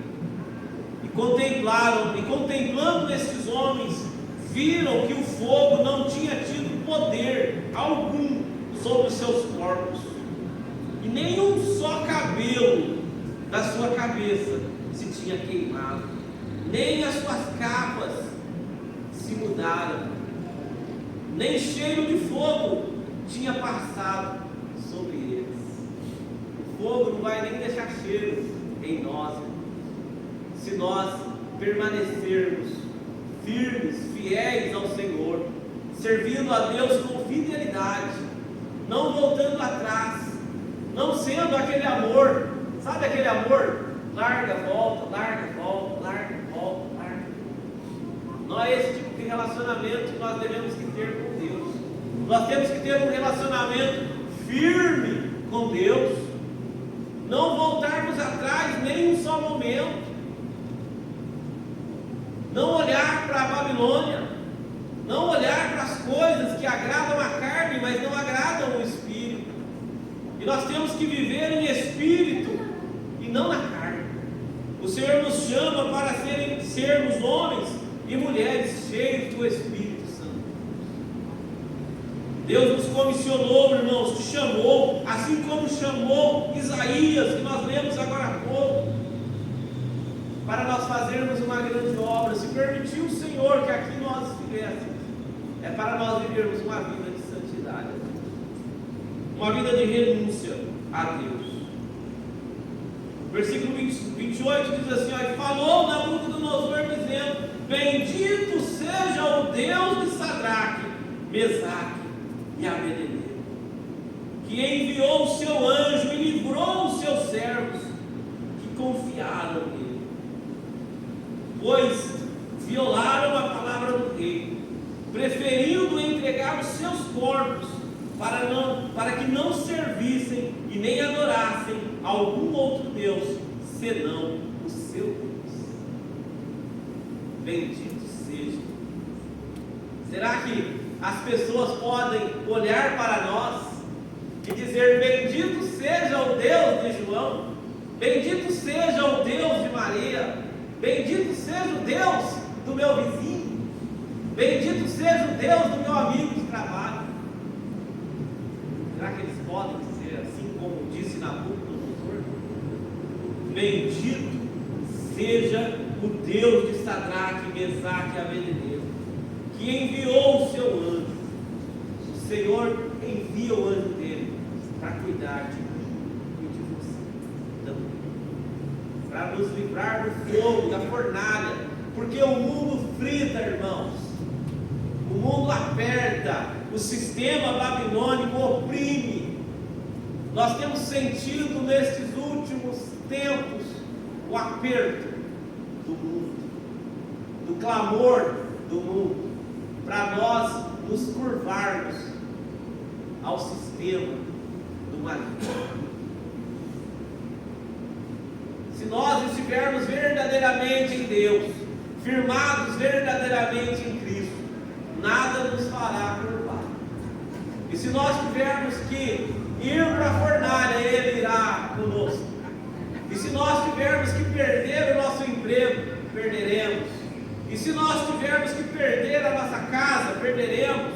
A: e contemplando esses homens, viram que o fogo não tinha tido poder algum sobre os seus corpos, e nenhum só cabelo da sua cabeça se tinha queimado, nem as suas capas se mudaram, nem cheiro de fogo tinha passado sobre eles. O fogo não vai nem deixar cheiro em nós, se nós permanecermos firmes, fiéis ao Senhor, servindo a Deus com fidelidade, não voltando atrás, não sendo aquele amor, sabe aquele amor? Larga, volta, larga, volta, larga, volta, larga. Não é esse tipo de relacionamento que nós devemos que ter com Deus. Nós temos que ter um relacionamento firme com Deus, não voltarmos atrás nem um só momento, não olhar para a Babilônia, não olhar para as coisas que agradam a carne, mas não agradam o Espírito. E nós temos que viver em Espírito e não na carne. O Senhor nos chama para sermos homens e mulheres cheios do Espírito Santo. Deus nos comissionou, irmãos, nos chamou, assim como chamou Isaías, que nós lemos agora há pouco, para nós fazermos uma grande obra. Se permitiu o Senhor que aqui nós estivéssemos, é para nós vivermos uma vida de santidade, uma vida de renúncia a Deus. Versículo 28 diz assim: e falou Nabucodonosor dizendo: bendito seja o Deus de Sadraque, Mesaque e Abednego, que enviou o seu anjo e livrou os seus servos que confiaram nele, pois violaram a palavra do rei, preferindo entregar os seus corpos para que não servissem e nem adorassem algum outro Deus senão o seu Deus. Bendito seja. Será que as pessoas podem olhar para nós e dizer: bendito seja o Deus de João, bendito seja o Deus de Maria, Bendito seja o Deus do meu vizinho. Bendito seja o Deus do meu amigo de trabalho. Será que eles podem dizer assim como disse Nabucodonosor? Bendito seja o Deus de Sadraque, Mesaque e Abednego, que enviou o seu anjo. O Senhor envia o anjo dele para cuidar de mim e de você também, para nos livrar do fogo, da fornalha, porque o mundo frita, irmãos, o mundo aperta, o sistema babilônico oprime. Nós temos sentido nestes últimos tempos o aperto do mundo, do clamor do mundo, para nós nos curvarmos ao sistema do maligno. Se nós estivermos verdadeiramente em Deus, firmados verdadeiramente em Cristo, nada nos fará curvar. E se nós tivermos que ir para a fornalha, Ele irá conosco. E se nós tivermos que perder o nosso emprego, perderemos. E se nós tivermos que perder a nossa casa, perderemos.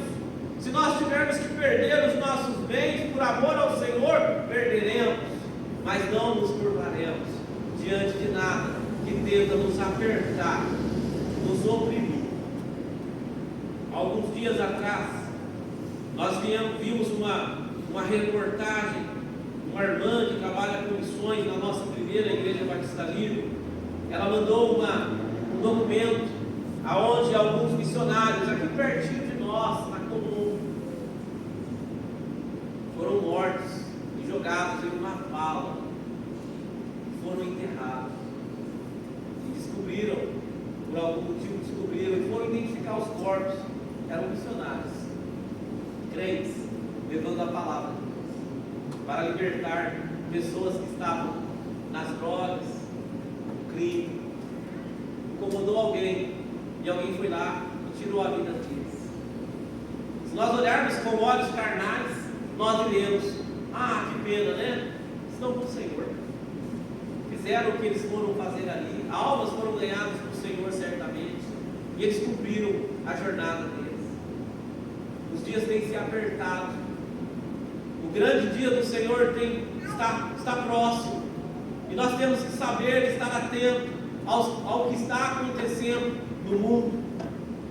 A: Se nós tivermos que perder os nossos bens por amor ao Senhor, perderemos. Mas não nos curvaremos diante de nada que tenta nos apertar, nos oprimir. Alguns dias atrás, nós vimos uma reportagem, uma irmã que trabalha com missões na nossa primeira igreja Batista Livre. Ela mandou um documento aonde alguns missionários aqui pertinho de nós, na Comum, foram mortos e jogados em uma vala, foram enterrados e descobriram, por algum motivo descobriram e foram identificar os corpos. Eram missionários, crentes, levando a palavra de Deus para libertar pessoas que estavam nas drogas, no crime. Incomodou alguém e alguém foi lá e tirou a vida deles. Se nós olharmos com olhos carnais, nós diremos: ah, que pena, né? Estão com o Senhor, fizeram o que eles foram fazer ali, almas foram ganhadas pelo Senhor certamente, e eles cumpriram a jornada deles. Os dias têm se apertado, o grande dia do Senhor está próximo, e nós temos que saber estar atento ao que está acontecendo no mundo.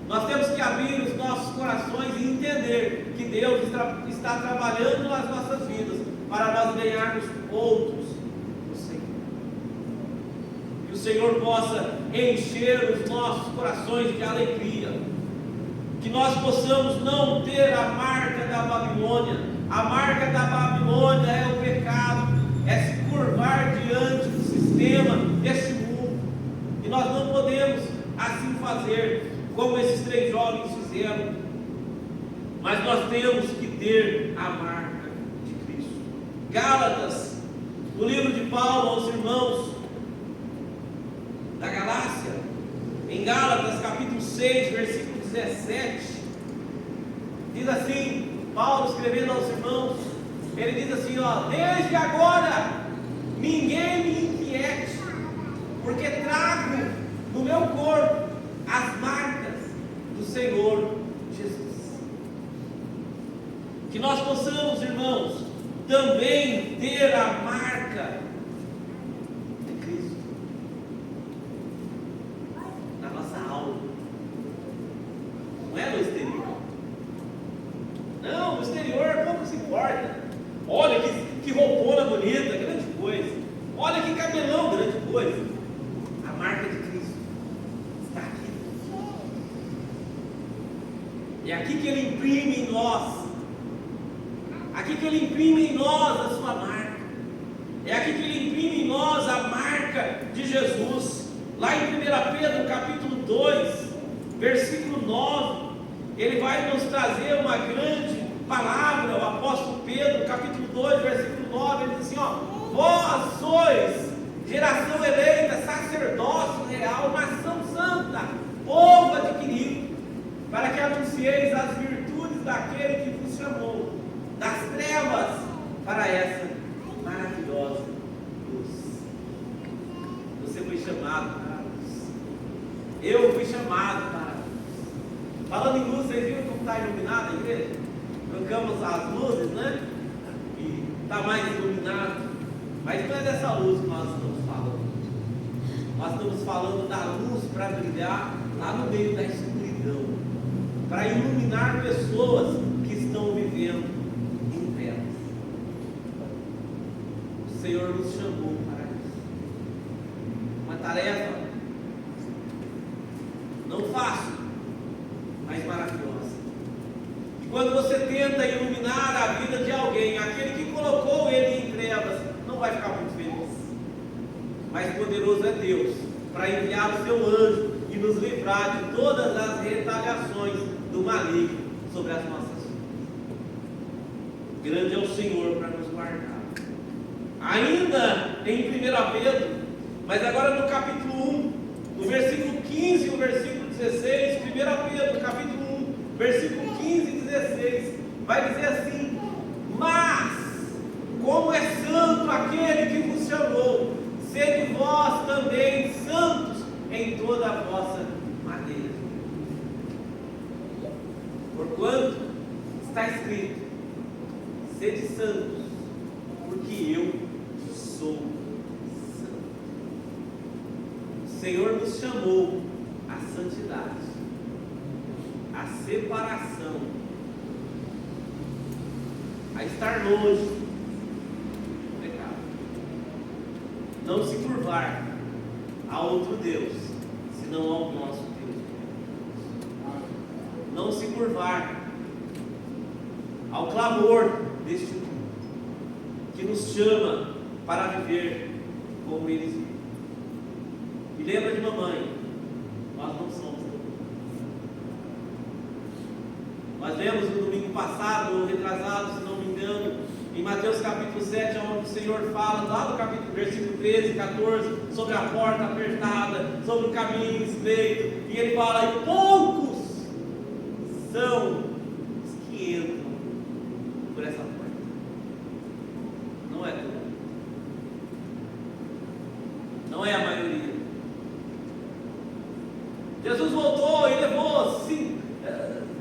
A: Nós temos que abrir os nossos corações e entender que Deus está trabalhando nas nossas vidas para nós ganharmos outros no Senhor. Que o Senhor possa encher os nossos corações de alegria, que nós possamos não ter a marca da Babilônia. A marca da Babilônia é o pecado, é se curvar diante do sistema desse mundo, e nós não podemos assim fazer como esses 3 jovens fizeram, mas nós temos que ter a marca de Cristo. Gálatas, no livro de Paulo aos irmãos da Galácia, em Gálatas capítulo 6, versículo 17, diz assim, Paulo escrevendo aos irmãos, ele diz assim, desde agora ninguém me inquiete, porque trago no meu corpo as marcas do Senhor Jesus. Que nós possamos, irmãos, também ter a marca de Cristo na nossa alma. Não é no exterior. Não, no exterior pouco se importa. Olha que roupona bonita, grande coisa. Olha que cabelão, grande coisa. A marca de Cristo está aqui. É aqui que Ele imprime em nós. Aqui que Ele imprime em nós a sua marca. É aqui que Ele imprime em nós a marca de Jesus. Lá em 1 Pedro capítulo 2, versículo 9, ele vai nos trazer uma grande palavra. O apóstolo Pedro, capítulo 2, versículo 9, ele diz assim, vós sois geração eleita, sacerdócio real, nação santa, povo adquirido, para que anuncieis as virtudes daquele que vos chamou das trevas para essa maravilhosa luz. Você foi chamado para a luz. Eu fui chamado para. Falando em luz, vocês viram como está iluminada a igreja? Trocamos as luzes, né? E está mais iluminado. Mas não é dessa luz que nós estamos falando. Nós estamos falando da luz para brilhar lá no meio da escuridão, para iluminar pessoas que estão vivendo em trevas. O Senhor nos chamou para isso. Uma tarefa não fácil, mas maravilhosa. E quando você tenta iluminar a vida de alguém, aquele que colocou ele em trevas não vai ficar muito feliz. Mas poderoso é Deus para enviar o seu anjo e nos livrar de todas as retaliações do maligno sobre as nossas vidas. Grande é o Senhor para nos guardar. Ainda em 1 Pedro, mas agora no capítulo 1, no versículo 15 e o versículo 16, 1 Pedro, capítulo 1, versículo 15 e 16, vai dizer assim: mas, como é santo aquele que vos chamou, sede vós também santos em toda a vossa maneira. Porquanto está escrito: sede santos, porque eu sou santo. O Senhor nos chamou à santidade, à separação, a estar longe do pecado, não se curvar a outro Deus, senão ao nosso Deus, não se curvar ao clamor deste mundo, que nos chama para viver como eles vivem. E lembra de mamãe, nós não somos. Nós lemos no domingo passado, ou retrasado, se não me engano, em Mateus capítulo 7, onde o Senhor fala, lá no capítulo, versículo 13 e 14, sobre a porta apertada, sobre o caminho estreito, e ele fala: e poucos são os que entram por essa porta. Não é tudo. Não é a maioria. Jesus voltou e levou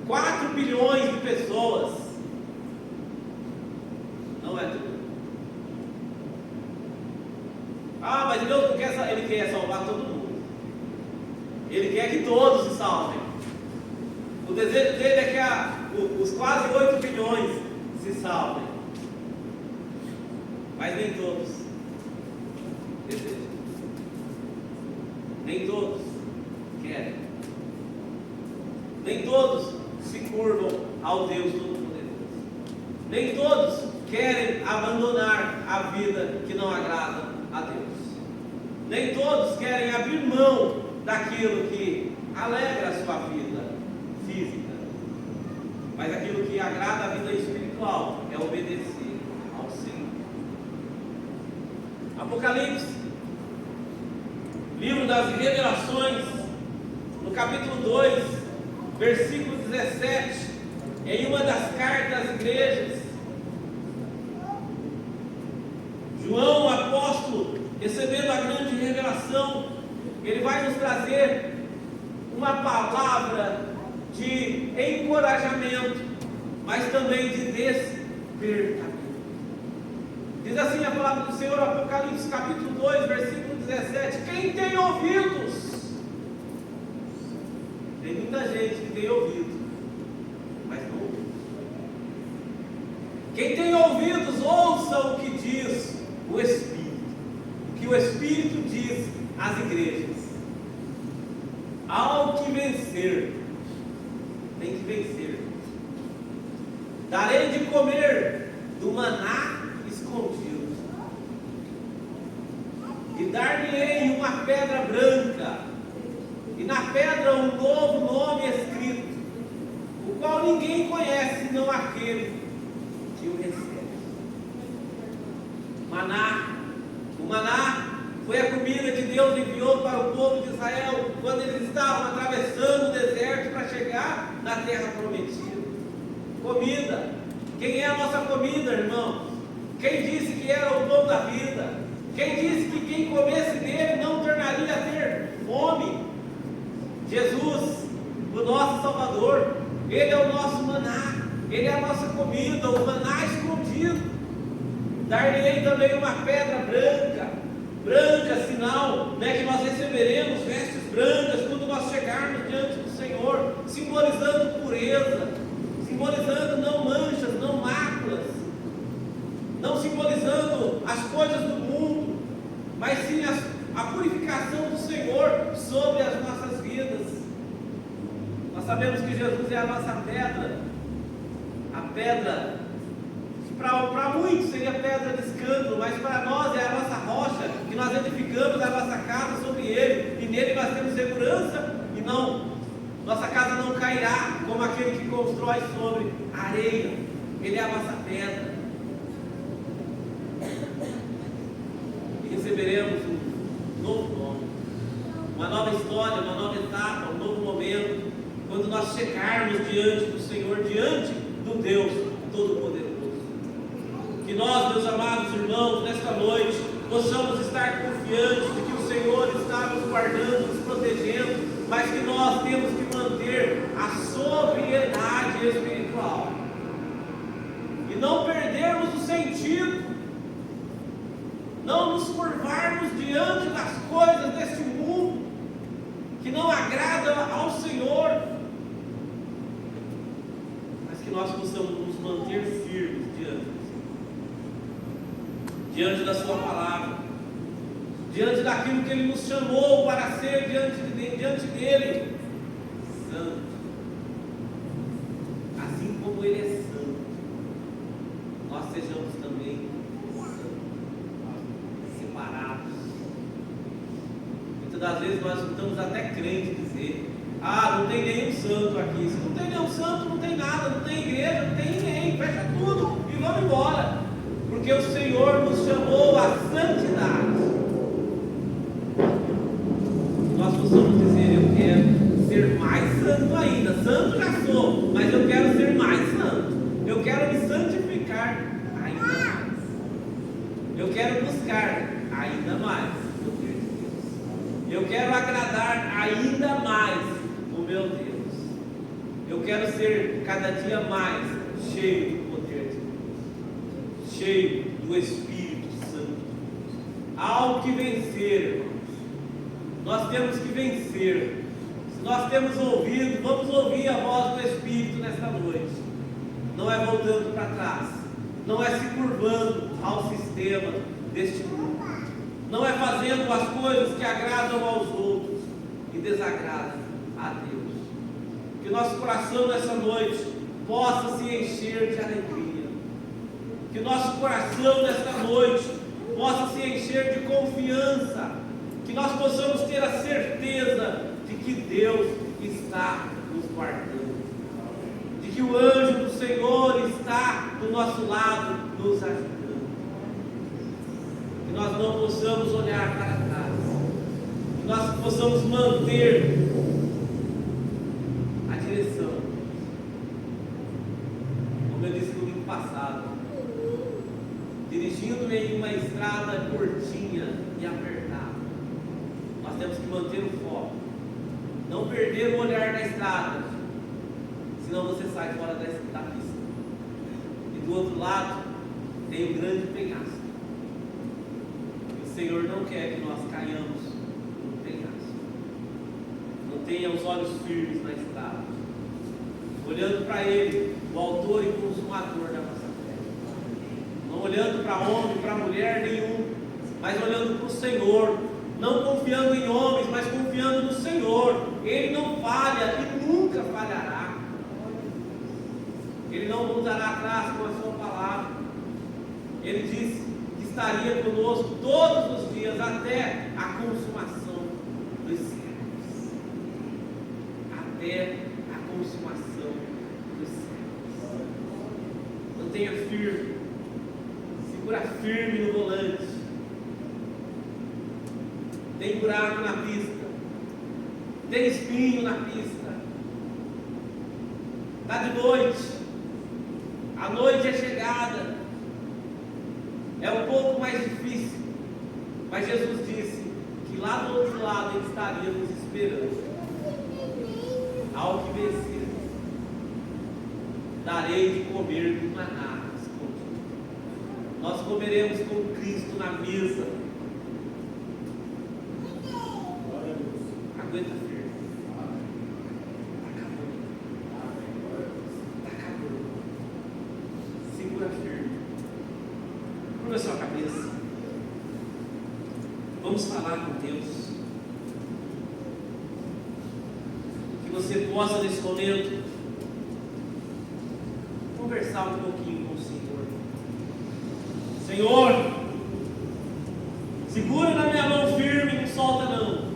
A: 4 bilhões de pessoas. Não é tudo. Ah, mas Deus não quer, Ele quer salvar todo mundo. Ele quer que todos se salvem. O desejo dele é que os quase 8 bilhões se salvem. Mas nem todos desejam. Nem todos querem. Nem todos se curvam ao Deus Todo-Poderoso. Nem todos querem abandonar a vida que não agrada a Deus. Nem todos querem abrir mão daquilo que alegra a sua vida física. Mas aquilo que agrada a vida espiritual é obedecer ao Senhor. Apocalipse, livro das Revelações, no capítulo 2, versículo 17, em uma das cartas às igrejas, João, apóstolo, recebendo a grande revelação, ele vai nos trazer uma palavra de encorajamento, mas também de despertamento. Diz assim a palavra do Senhor, Apocalipse capítulo 2, versículo 17: quem tem ouvidos, tem muita gente que tem ouvido, mas não ouve. Quem tem ouvidos, ouça o que diz o Espírito, o que o Espírito diz às igrejas. Ao que vencer, tem que vencer. Darei de comer do maná escondido, e dar-lhe-ei uma pedra branca, e na pedra um novo nome escrito, o qual ninguém conhece, senão aquele que o recebe. Maná. O maná foi a comida que Deus enviou para o povo de Israel quando eles estavam atravessando o deserto para chegar na terra prometida. Comida. Quem é a nossa comida, irmãos? Quem disse que era o pão da vida? Quem disse que quem comesse dele não tornaria a ter fome? Jesus, o nosso Salvador, Ele é o nosso maná, Ele é a nossa comida, o maná escondido. Dar-lhe-ei também uma pedra branca, sinal, né, que nós receberemos vestes brancas quando nós chegarmos diante do Senhor, simbolizando pureza, simbolizando não manchas, não máculas, não simbolizando as coisas do mundo, mas sim a purificação do Senhor sobre as nossas vidas. Nós sabemos que Jesus é a nossa pedra, a pedra que para muitos seria pedra de escândalo, mas para nós é a nossa rocha, que nós edificamos a nossa casa sobre ele, e nele nós temos segurança, e nossa casa não cairá como aquele que constrói sobre a areia. Ele é a nossa pedra, e receberemos um novo nome, uma nova história, uma nova etapa, um novo momento, quando nós chegarmos diante do Senhor, diante do Deus Todo-Poderoso. Que nós, meus amados irmãos, nesta noite, possamos estar confiantes de que o Senhor está nos guardando, nos protegendo, mas que nós temos que manter a sobriedade espiritual e não perdermos o sentido, não nos curvarmos diante das coisas deste mundo que não agradam ao Senhor, mas que nós possamos nos manter firmes diante da sua palavra, diante daquilo que Ele nos chamou para ser diante dEle, santo, assim como Ele é santo, nós sejamos também santos, separados. Muitas das vezes nós estamos até crentes dizer: não tem nenhum santo aqui. Se não tem nenhum santo, não tem nada, não tem igreja, não tem ninguém, fecha tudo e vamos embora. Porque o Senhor nos chamou à santidade. Nós possamos dizer: eu quero ser mais santo ainda. Santo já sou, mas eu quero ser mais santo. Eu quero me santificar ainda mais. Eu quero buscar ainda mais o poder de Deus. Eu quero agradar ainda mais o meu Deus. Eu quero ser cada dia mais cheio do poder de Deus, cheio do Espírito Santo. Há algo que vencer, irmãos. Nós temos que vencer. Se nós temos ouvido, vamos ouvir a voz do Espírito nesta noite. Não é voltando para trás, não é se curvando ao sistema deste mundo, não é fazendo as coisas que agradam aos outros e desagradam a Deus. Que nosso coração nessa noite possa se encher de alegria. Que nosso coração nesta noite possa se encher de confiança. Que nós possamos ter a certeza de que Deus está nos guardando. De que o anjo do Senhor está do nosso lado, nos ajudando. Que nós não possamos olhar para trás. Que nós possamos manter a direção. Como eu disse no domingo passado, dirigindo-me em uma estrada curtinha e apertada, nós temos que manter o foco, não perder o olhar na estrada, senão você sai fora da pista. E do outro lado tem um grande penhasco. O Senhor não quer que nós caiamos no penhasco. Não tenha os olhos firmes na estrada, olhando para Ele, o autor e consumador da nossa fé. Não olhando para homem, para mulher nenhum, mas olhando para o Senhor, não confiando em homens, mas confiando no Senhor. Ele não falha e nunca falhará. Ele não voltará atrás com a sua palavra. Ele disse que estaria conosco todos os dias até a consumação dos séculos. Até a consumação dos séculos. Mantenha firme. Segura firme no volante. Tem buraco na pista. Tem espinho na pista. Está de noite. A noite é chegada. É um pouco mais difícil. Mas Jesus disse que lá do outro lado Ele estaria nos esperando. pararei de comer do maná escondido. Nós comeremos com Cristo na mesa. Aguenta firme. Está acabando. Segura firme. Curva sua cabeça. Vamos falar com Deus. Que você possa nesse momento conversar um pouquinho com o Senhor. Senhor, segura na minha mão firme, não solta não.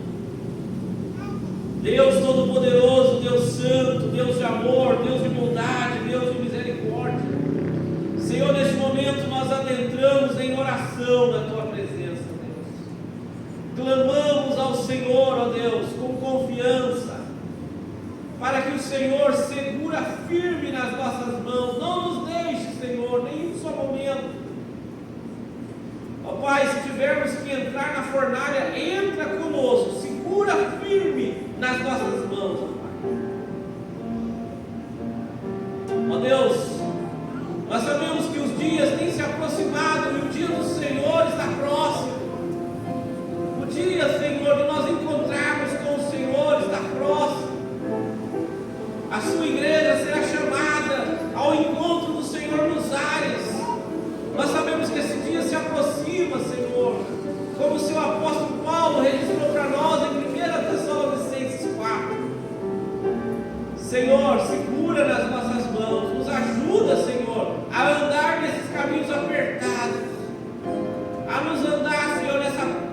A: Deus Todo-Poderoso, Deus Santo, Deus de amor, Deus de bondade, Deus de misericórdia. Senhor, neste momento nós adentramos em oração na Tua presença, Deus. Clamamos ao Senhor, ó Deus, com confiança, para que o Senhor segura firme nas nossas mãos. Não nos deixe, Senhor, nem um só momento. Ó Pai, se tivermos que entrar na fornalha, entra conosco, segura firme nas nossas mãos, ó Pai. Ó Deus, nós sabemos que os dias têm se aproximado e o dia do Senhor está próximo. O dia, Senhor, de nós encontrarmos com o Senhor está próximo. A sua igreja será chamada ao encontro do Senhor nos ares. Nós sabemos que esse dia se aproxima, Senhor, como o seu apóstolo Paulo registrou para nós em 1 Tessalonicenses 4. Senhor, segura nas nossas mãos, nos ajuda, Senhor, a andar nesses caminhos apertados, a nos andar, Senhor,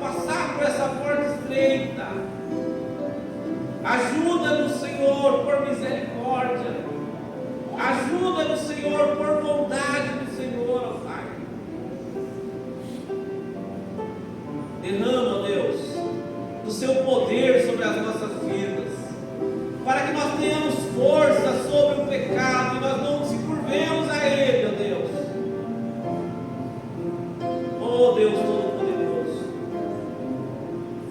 A: passar por essa porta estreita. Ajuda-nos, Senhor, por misericórdia. Ajuda-nos, Senhor, por bondade do Senhor, ó Pai. Derrama, ó Deus, do seu poder sobre as nossas vidas, para que nós tenhamos força sobre o pecado e nós não nos curvemos a ele, ó Deus. Ó Deus Todo-Poderoso,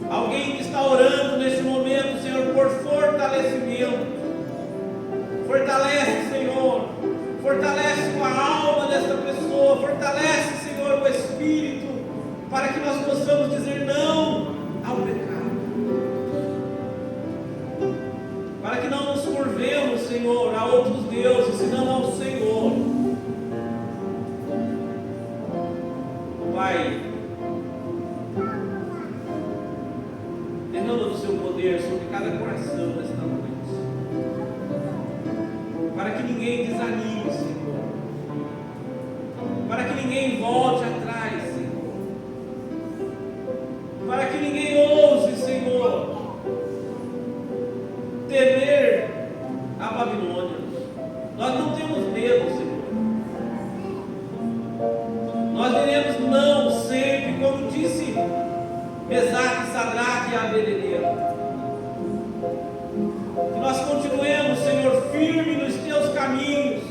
A: alguém que está orando neste momento, Senhor, por fortalecimento, fortalece, Senhor, fortalece com a alma desta pessoa, fortalece, Senhor, o Espírito, para que nós possamos dizer não ao pecado, para que não nos curvemos, Senhor, a outros deuses, senão ao Senhor. Pai, derrama do seu poder sobre cada coração nesta noite, para que ninguém desanime, Senhor, para que ninguém volte atrás, Senhor, para que ninguém ouse, Senhor, temer a Babilônia. Nós não temos medo, Senhor. Nós diremos não sempre, como disse Mesaque, Sadraque e Abednego. Que nós continuemos, Senhor, firme nos teus caminhos.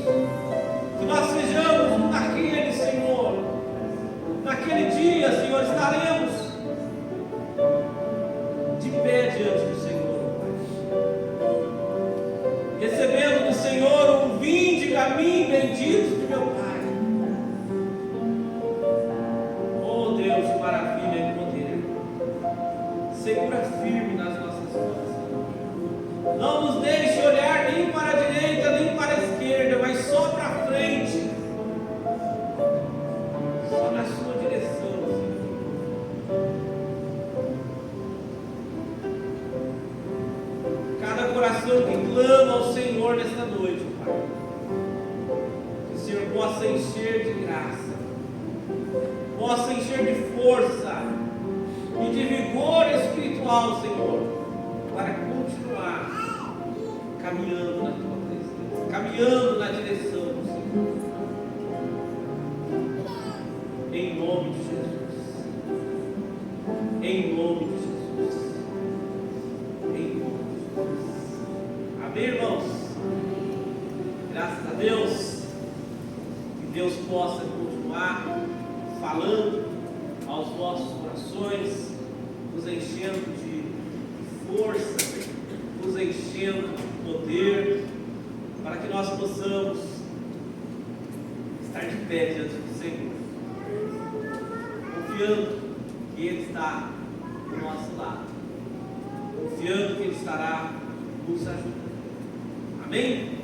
A: Que nós sejamos naquele, Senhor, naquele dia, Senhor, estaremos de pé diante do Senhor, Pai, recebendo do Senhor um vinde a mim, bendito de meu Pai. Oh Deus, que maravilha e poder. Segura firme nas nossas mãos. Não nos deixe olhar nem para a direita, nem para a esquerda, mas só para frente. Só na sua direção, Senhor. Cada coração que clama ao Senhor nesta noite, Pai, que o Senhor possa encher de graça, possa encher de força e de vigor espiritual, Senhor, para continuar caminhando na Tua presença, caminhando na direção do Senhor. Em nome de Jesus. Em nome de Jesus. Em nome de Jesus. Amém, irmãos? Graças a Deus. Que Deus possa continuar falando aos nossos corações, nos enchendo de força, nos enchendo de poder, para que nós possamos estar de pé diante do Senhor, confiando que Ele está do nosso lado, confiando que Ele estará nos ajudando. Amém?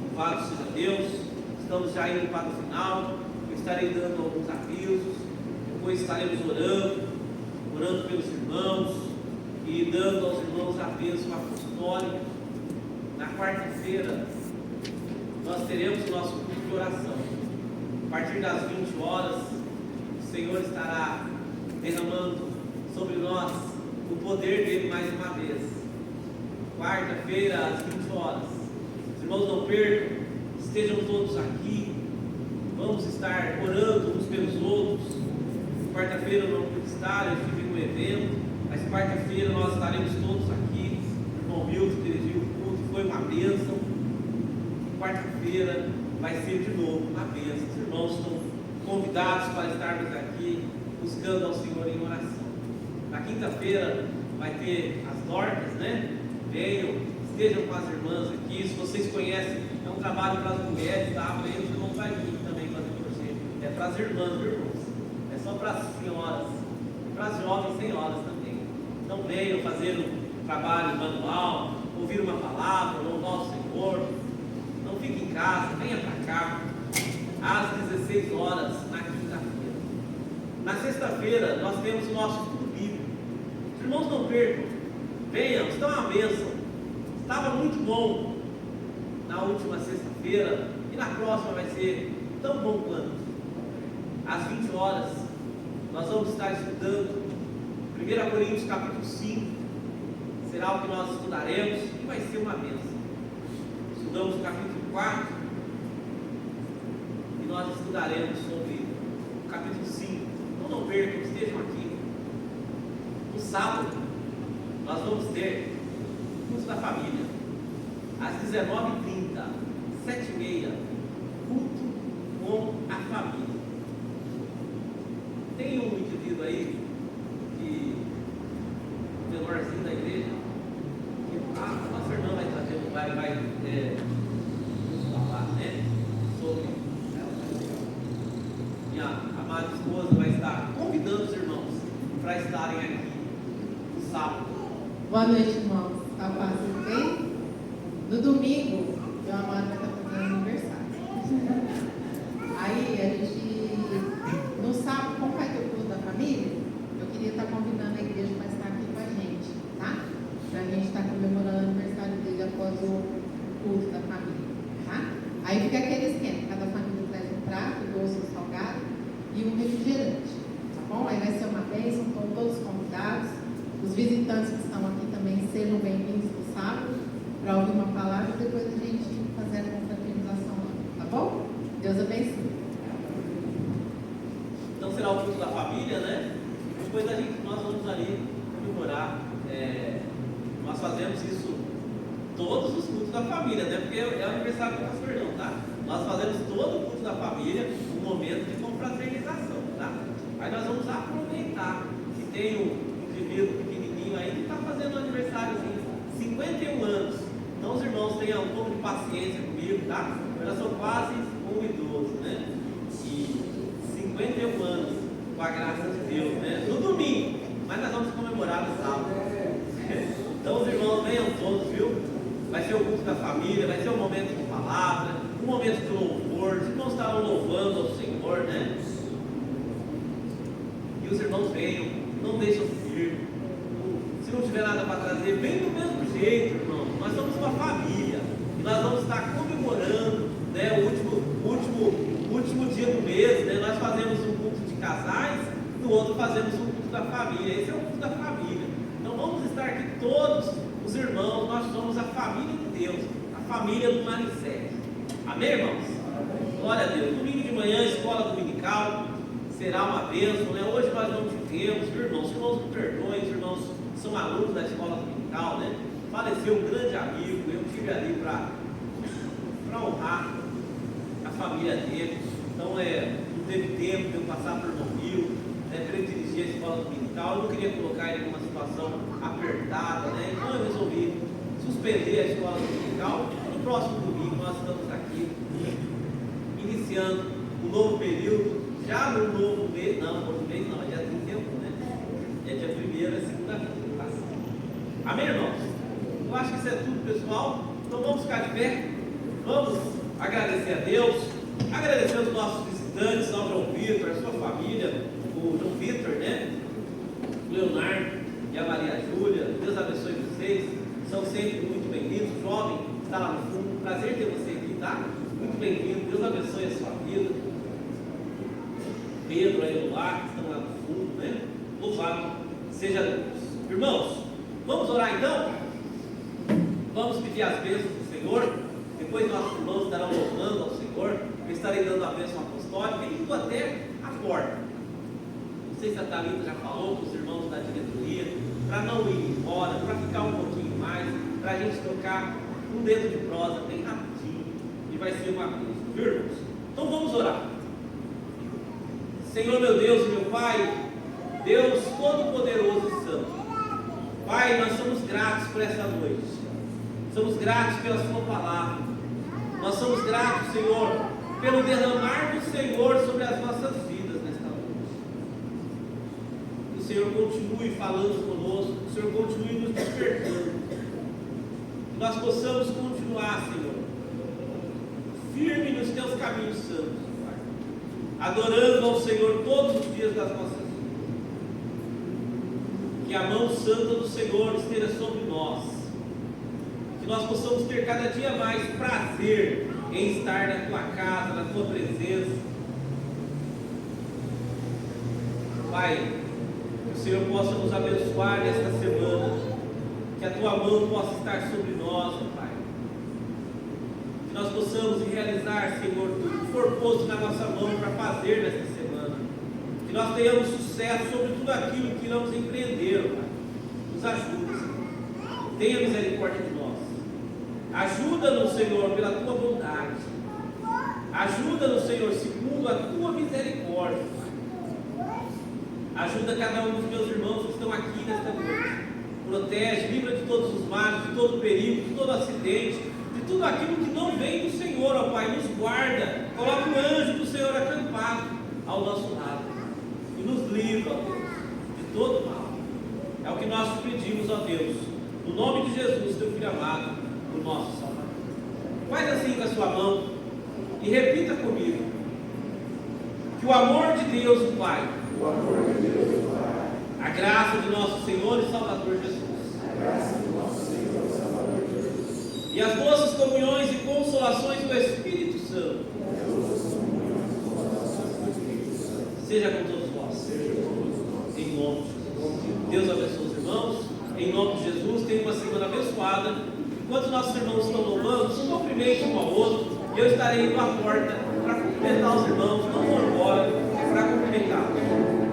A: Louvado seja Deus. Estamos já indo para o final. Eu estarei dando alguns avisos, depois estaremos orando pelos irmãos e dando aos irmãos a bênção apostólica. Na quarta-feira nós teremos o nosso culto de oração. A partir das 20 horas, o Senhor estará derramando sobre nós o poder dele mais uma vez. Quarta-feira, às 20 horas. Os irmãos não percam, estejam todos aqui. Vamos estar orando uns pelos outros. Quarta-feira eu não pude estar, eu estive no evento, mas quarta-feira nós estaremos todos aqui. O irmão Milton dirigiu o culto, foi uma bênção. Quarta-feira vai ser de novo uma bênção. Os irmãos estão convidados para estarmos aqui buscando ao Senhor em oração. Na quinta-feira vai ter as Dorcas, né? Venham, estejam com as irmãs aqui. Se vocês conhecem, é um trabalho para as mulheres, tá? Para eles não vai vir também fazer projeto. É para as irmãs, viu, irmãos? É só para as senhoras, para as jovens senhoras também. Então venham fazer um trabalho manual, ouvir uma palavra, louvar o Senhor. Não fique em casa, venha para cá, às 16 horas, na quinta-feira. Na sexta-feira, nós temos o nosso estudo bíblico. Os irmãos não percam, venham, está uma bênção. Estava muito bom na última sexta-feira, e na próxima vai ser tão bom quanto. Às 20 horas, nós vamos estar estudando 1 Coríntios capítulo 5, será o que nós estudaremos, e vai ser uma bênção. Estudamos o capítulo 4, e nós estudaremos sobre o capítulo 5. Então não percam, estejam aqui. No sábado, nós vamos ter o culto da família, às 19h30, 7h30, culto com a família. Tem um indivíduo aí, que o menorzinho da igreja, que a nossa irmã vai trazer, vai falar, né, sobre minha amada esposa vai estar convidando os irmãos para estarem aqui no sábado.
E: Boa noite, irmãos. A paz e bem? No domingo, meu amado vai estar fazendo aniversário. Aí, a gente, no sábado, como vai ter o culto da família, eu queria estar convidando a igreja para estar aqui com a gente, tá? Para a gente estar comemorando o aniversário dele após o culto da família, tá? Aí fica aquele esquema, cada família traz um prato, doce, um salgado e um refrigerante, tá bom? Aí vai ser uma bênção, estão todos convidados. Os visitantes que estão aqui também sejam bem-vindos no sábado para ouvir uma palavra e depois a gente fazer a confraternização lá, tá bom? Deus abençoe.
A: Então será o culto da família, né? Depois nós vamos ali comemorar. Nós fazemos isso todos os cultos da família, né? Porque é o aniversário do pastor não, tá? Nós fazemos todo o culto da família um momento de confraternização, tá? Aí nós vamos aproveitar que tem um indivíduo pequenininho aí que está fazendo aniversáriozinho, 51 anos. Então os irmãos tenham um pouco de paciência comigo, tá? Eu já sou quase um idoso, né? E 51 anos, com a graça de Deus, né? No domingo, mas nós vamos comemorar no sábado. Então os irmãos venham todos, viu? Vai ser o culto da família, vai ser um momento de palavra, um momento de louvor. Os irmãos estarão louvando ao Senhor, né? E os irmãos venham, não deixem de vir. Se não tiver nada para trazer, vem do mesmo jeito, irmão. Nós somos uma família e nós vamos estar comemorando, né, o último dia do mês, né? Nós fazemos um culto de casais, no outro fazemos um culto da família. Esse é o culto da família. Então vamos estar aqui todos os irmãos. Nós somos a família de Deus, a família do Manicete. Amém, irmãos? Glória a Deus. Domingo de manhã, escola dominical, será uma bênção, né? Hoje nós não tivemos, irmãos. Os irmãos me perdoem, os irmãos são alunos da escola dominical, né? Faleceu um grande amigo, eu estive ali para honrar a família dele. Então, não teve tempo de eu passar por Rio, né, para ele dirigir a escola dominical. Eu não queria colocar ele numa situação apertada, né? Então eu resolvi suspender a escola dominical. No próximo domingo nós estamos aqui iniciando um novo período, já no novo mês, não, novo mês não, é dia 31, né? É dia 1º, é segunda-feira. Tá? Amém, irmãos? Eu acho que isso é tudo, pessoal. Então vamos ficar de pé, vamos agradecer a Deus, agradecer aos nossos visitantes, ao João Vitor, a sua família, o João Vitor, né? O Leonardo e a Maria Júlia. Deus abençoe vocês, são sempre muito bem-vindos. O jovem está lá no fundo, prazer ter você aqui, tá? Muito bem-vindo, Deus abençoe a sua vida. Pedro e Eloá, que estão lá no fundo, né? Louvado seja Deus. Irmãos, vamos orar então? Vamos pedir as bênçãos do Senhor. Depois nossos irmãos estarão louvando ao Senhor. Eu estarei dando a bênção apostólica e indo até a porta. Não sei se a Thalita já falou com os irmãos da diretoria, para não ir embora, para ficar um pouquinho mais, para a gente trocar um dedo de prosa bem rapidinho. E vai ser uma bênção, viu, irmãos? Então vamos orar. Senhor meu Deus e meu Pai, Deus Todo-Poderoso e Santo, Pai, nós somos gratos por essa noite, somos gratos pela Sua palavra, nós somos gratos, Senhor, pelo derramar do Senhor sobre as nossas vidas nesta noite. Que o Senhor continue falando conosco, que o Senhor continue nos despertando, que nós possamos continuar, Senhor, firme nos Teus caminhos santos, adorando ao Senhor todos os dias das nossas vidas. Que a mão santa do Senhor esteja sobre nós, que nós possamos ter cada dia mais prazer em estar na Tua casa, na Tua presença. Pai, que o Senhor possa nos abençoar nesta semana, que a Tua mão possa estar sobre nós, Pai, que nós possamos realizar, Senhor, tudo que for posto na nossa mão para fazer nesta semana, que nós tenhamos sucesso sobre tudo aquilo que iremos empreender, Pai. Nos ajude, Senhor. Tenha misericórdia de nós. Ajuda-nos, Senhor, pela Tua bondade. Ajuda-nos, Senhor, segundo a Tua misericórdia, Pai. Ajuda cada um dos meus irmãos que estão aqui nesta noite. Protege, livra de todos os males, de todo perigo, de todo acidente, de tudo aquilo que não vem do Senhor, ó Pai. Nos guarda, coloca o anjo do Senhor acampado ao nosso lado e nos livra, ó Deus, de todo mal. É o que nós te pedimos, ó Deus, no nome de Jesus, Teu Filho amado, o nosso Salvador. Faz assim com a sua mão e repita comigo: que o amor de Deus, o Pai, a graça de nosso Senhor e Salvador Jesus, e as doces comunhões e consolações do Espírito Santo seja com todos vós, em nome de Jesus. Deus abençoe os irmãos, em nome de Jesus. Tenha uma semana abençoada. Enquanto nossos irmãos estão louvando, se cumprimentem um ao outro, e eu estarei indo à porta para cumprimentar os irmãos. Não vou embora, é para cumprimentá-los.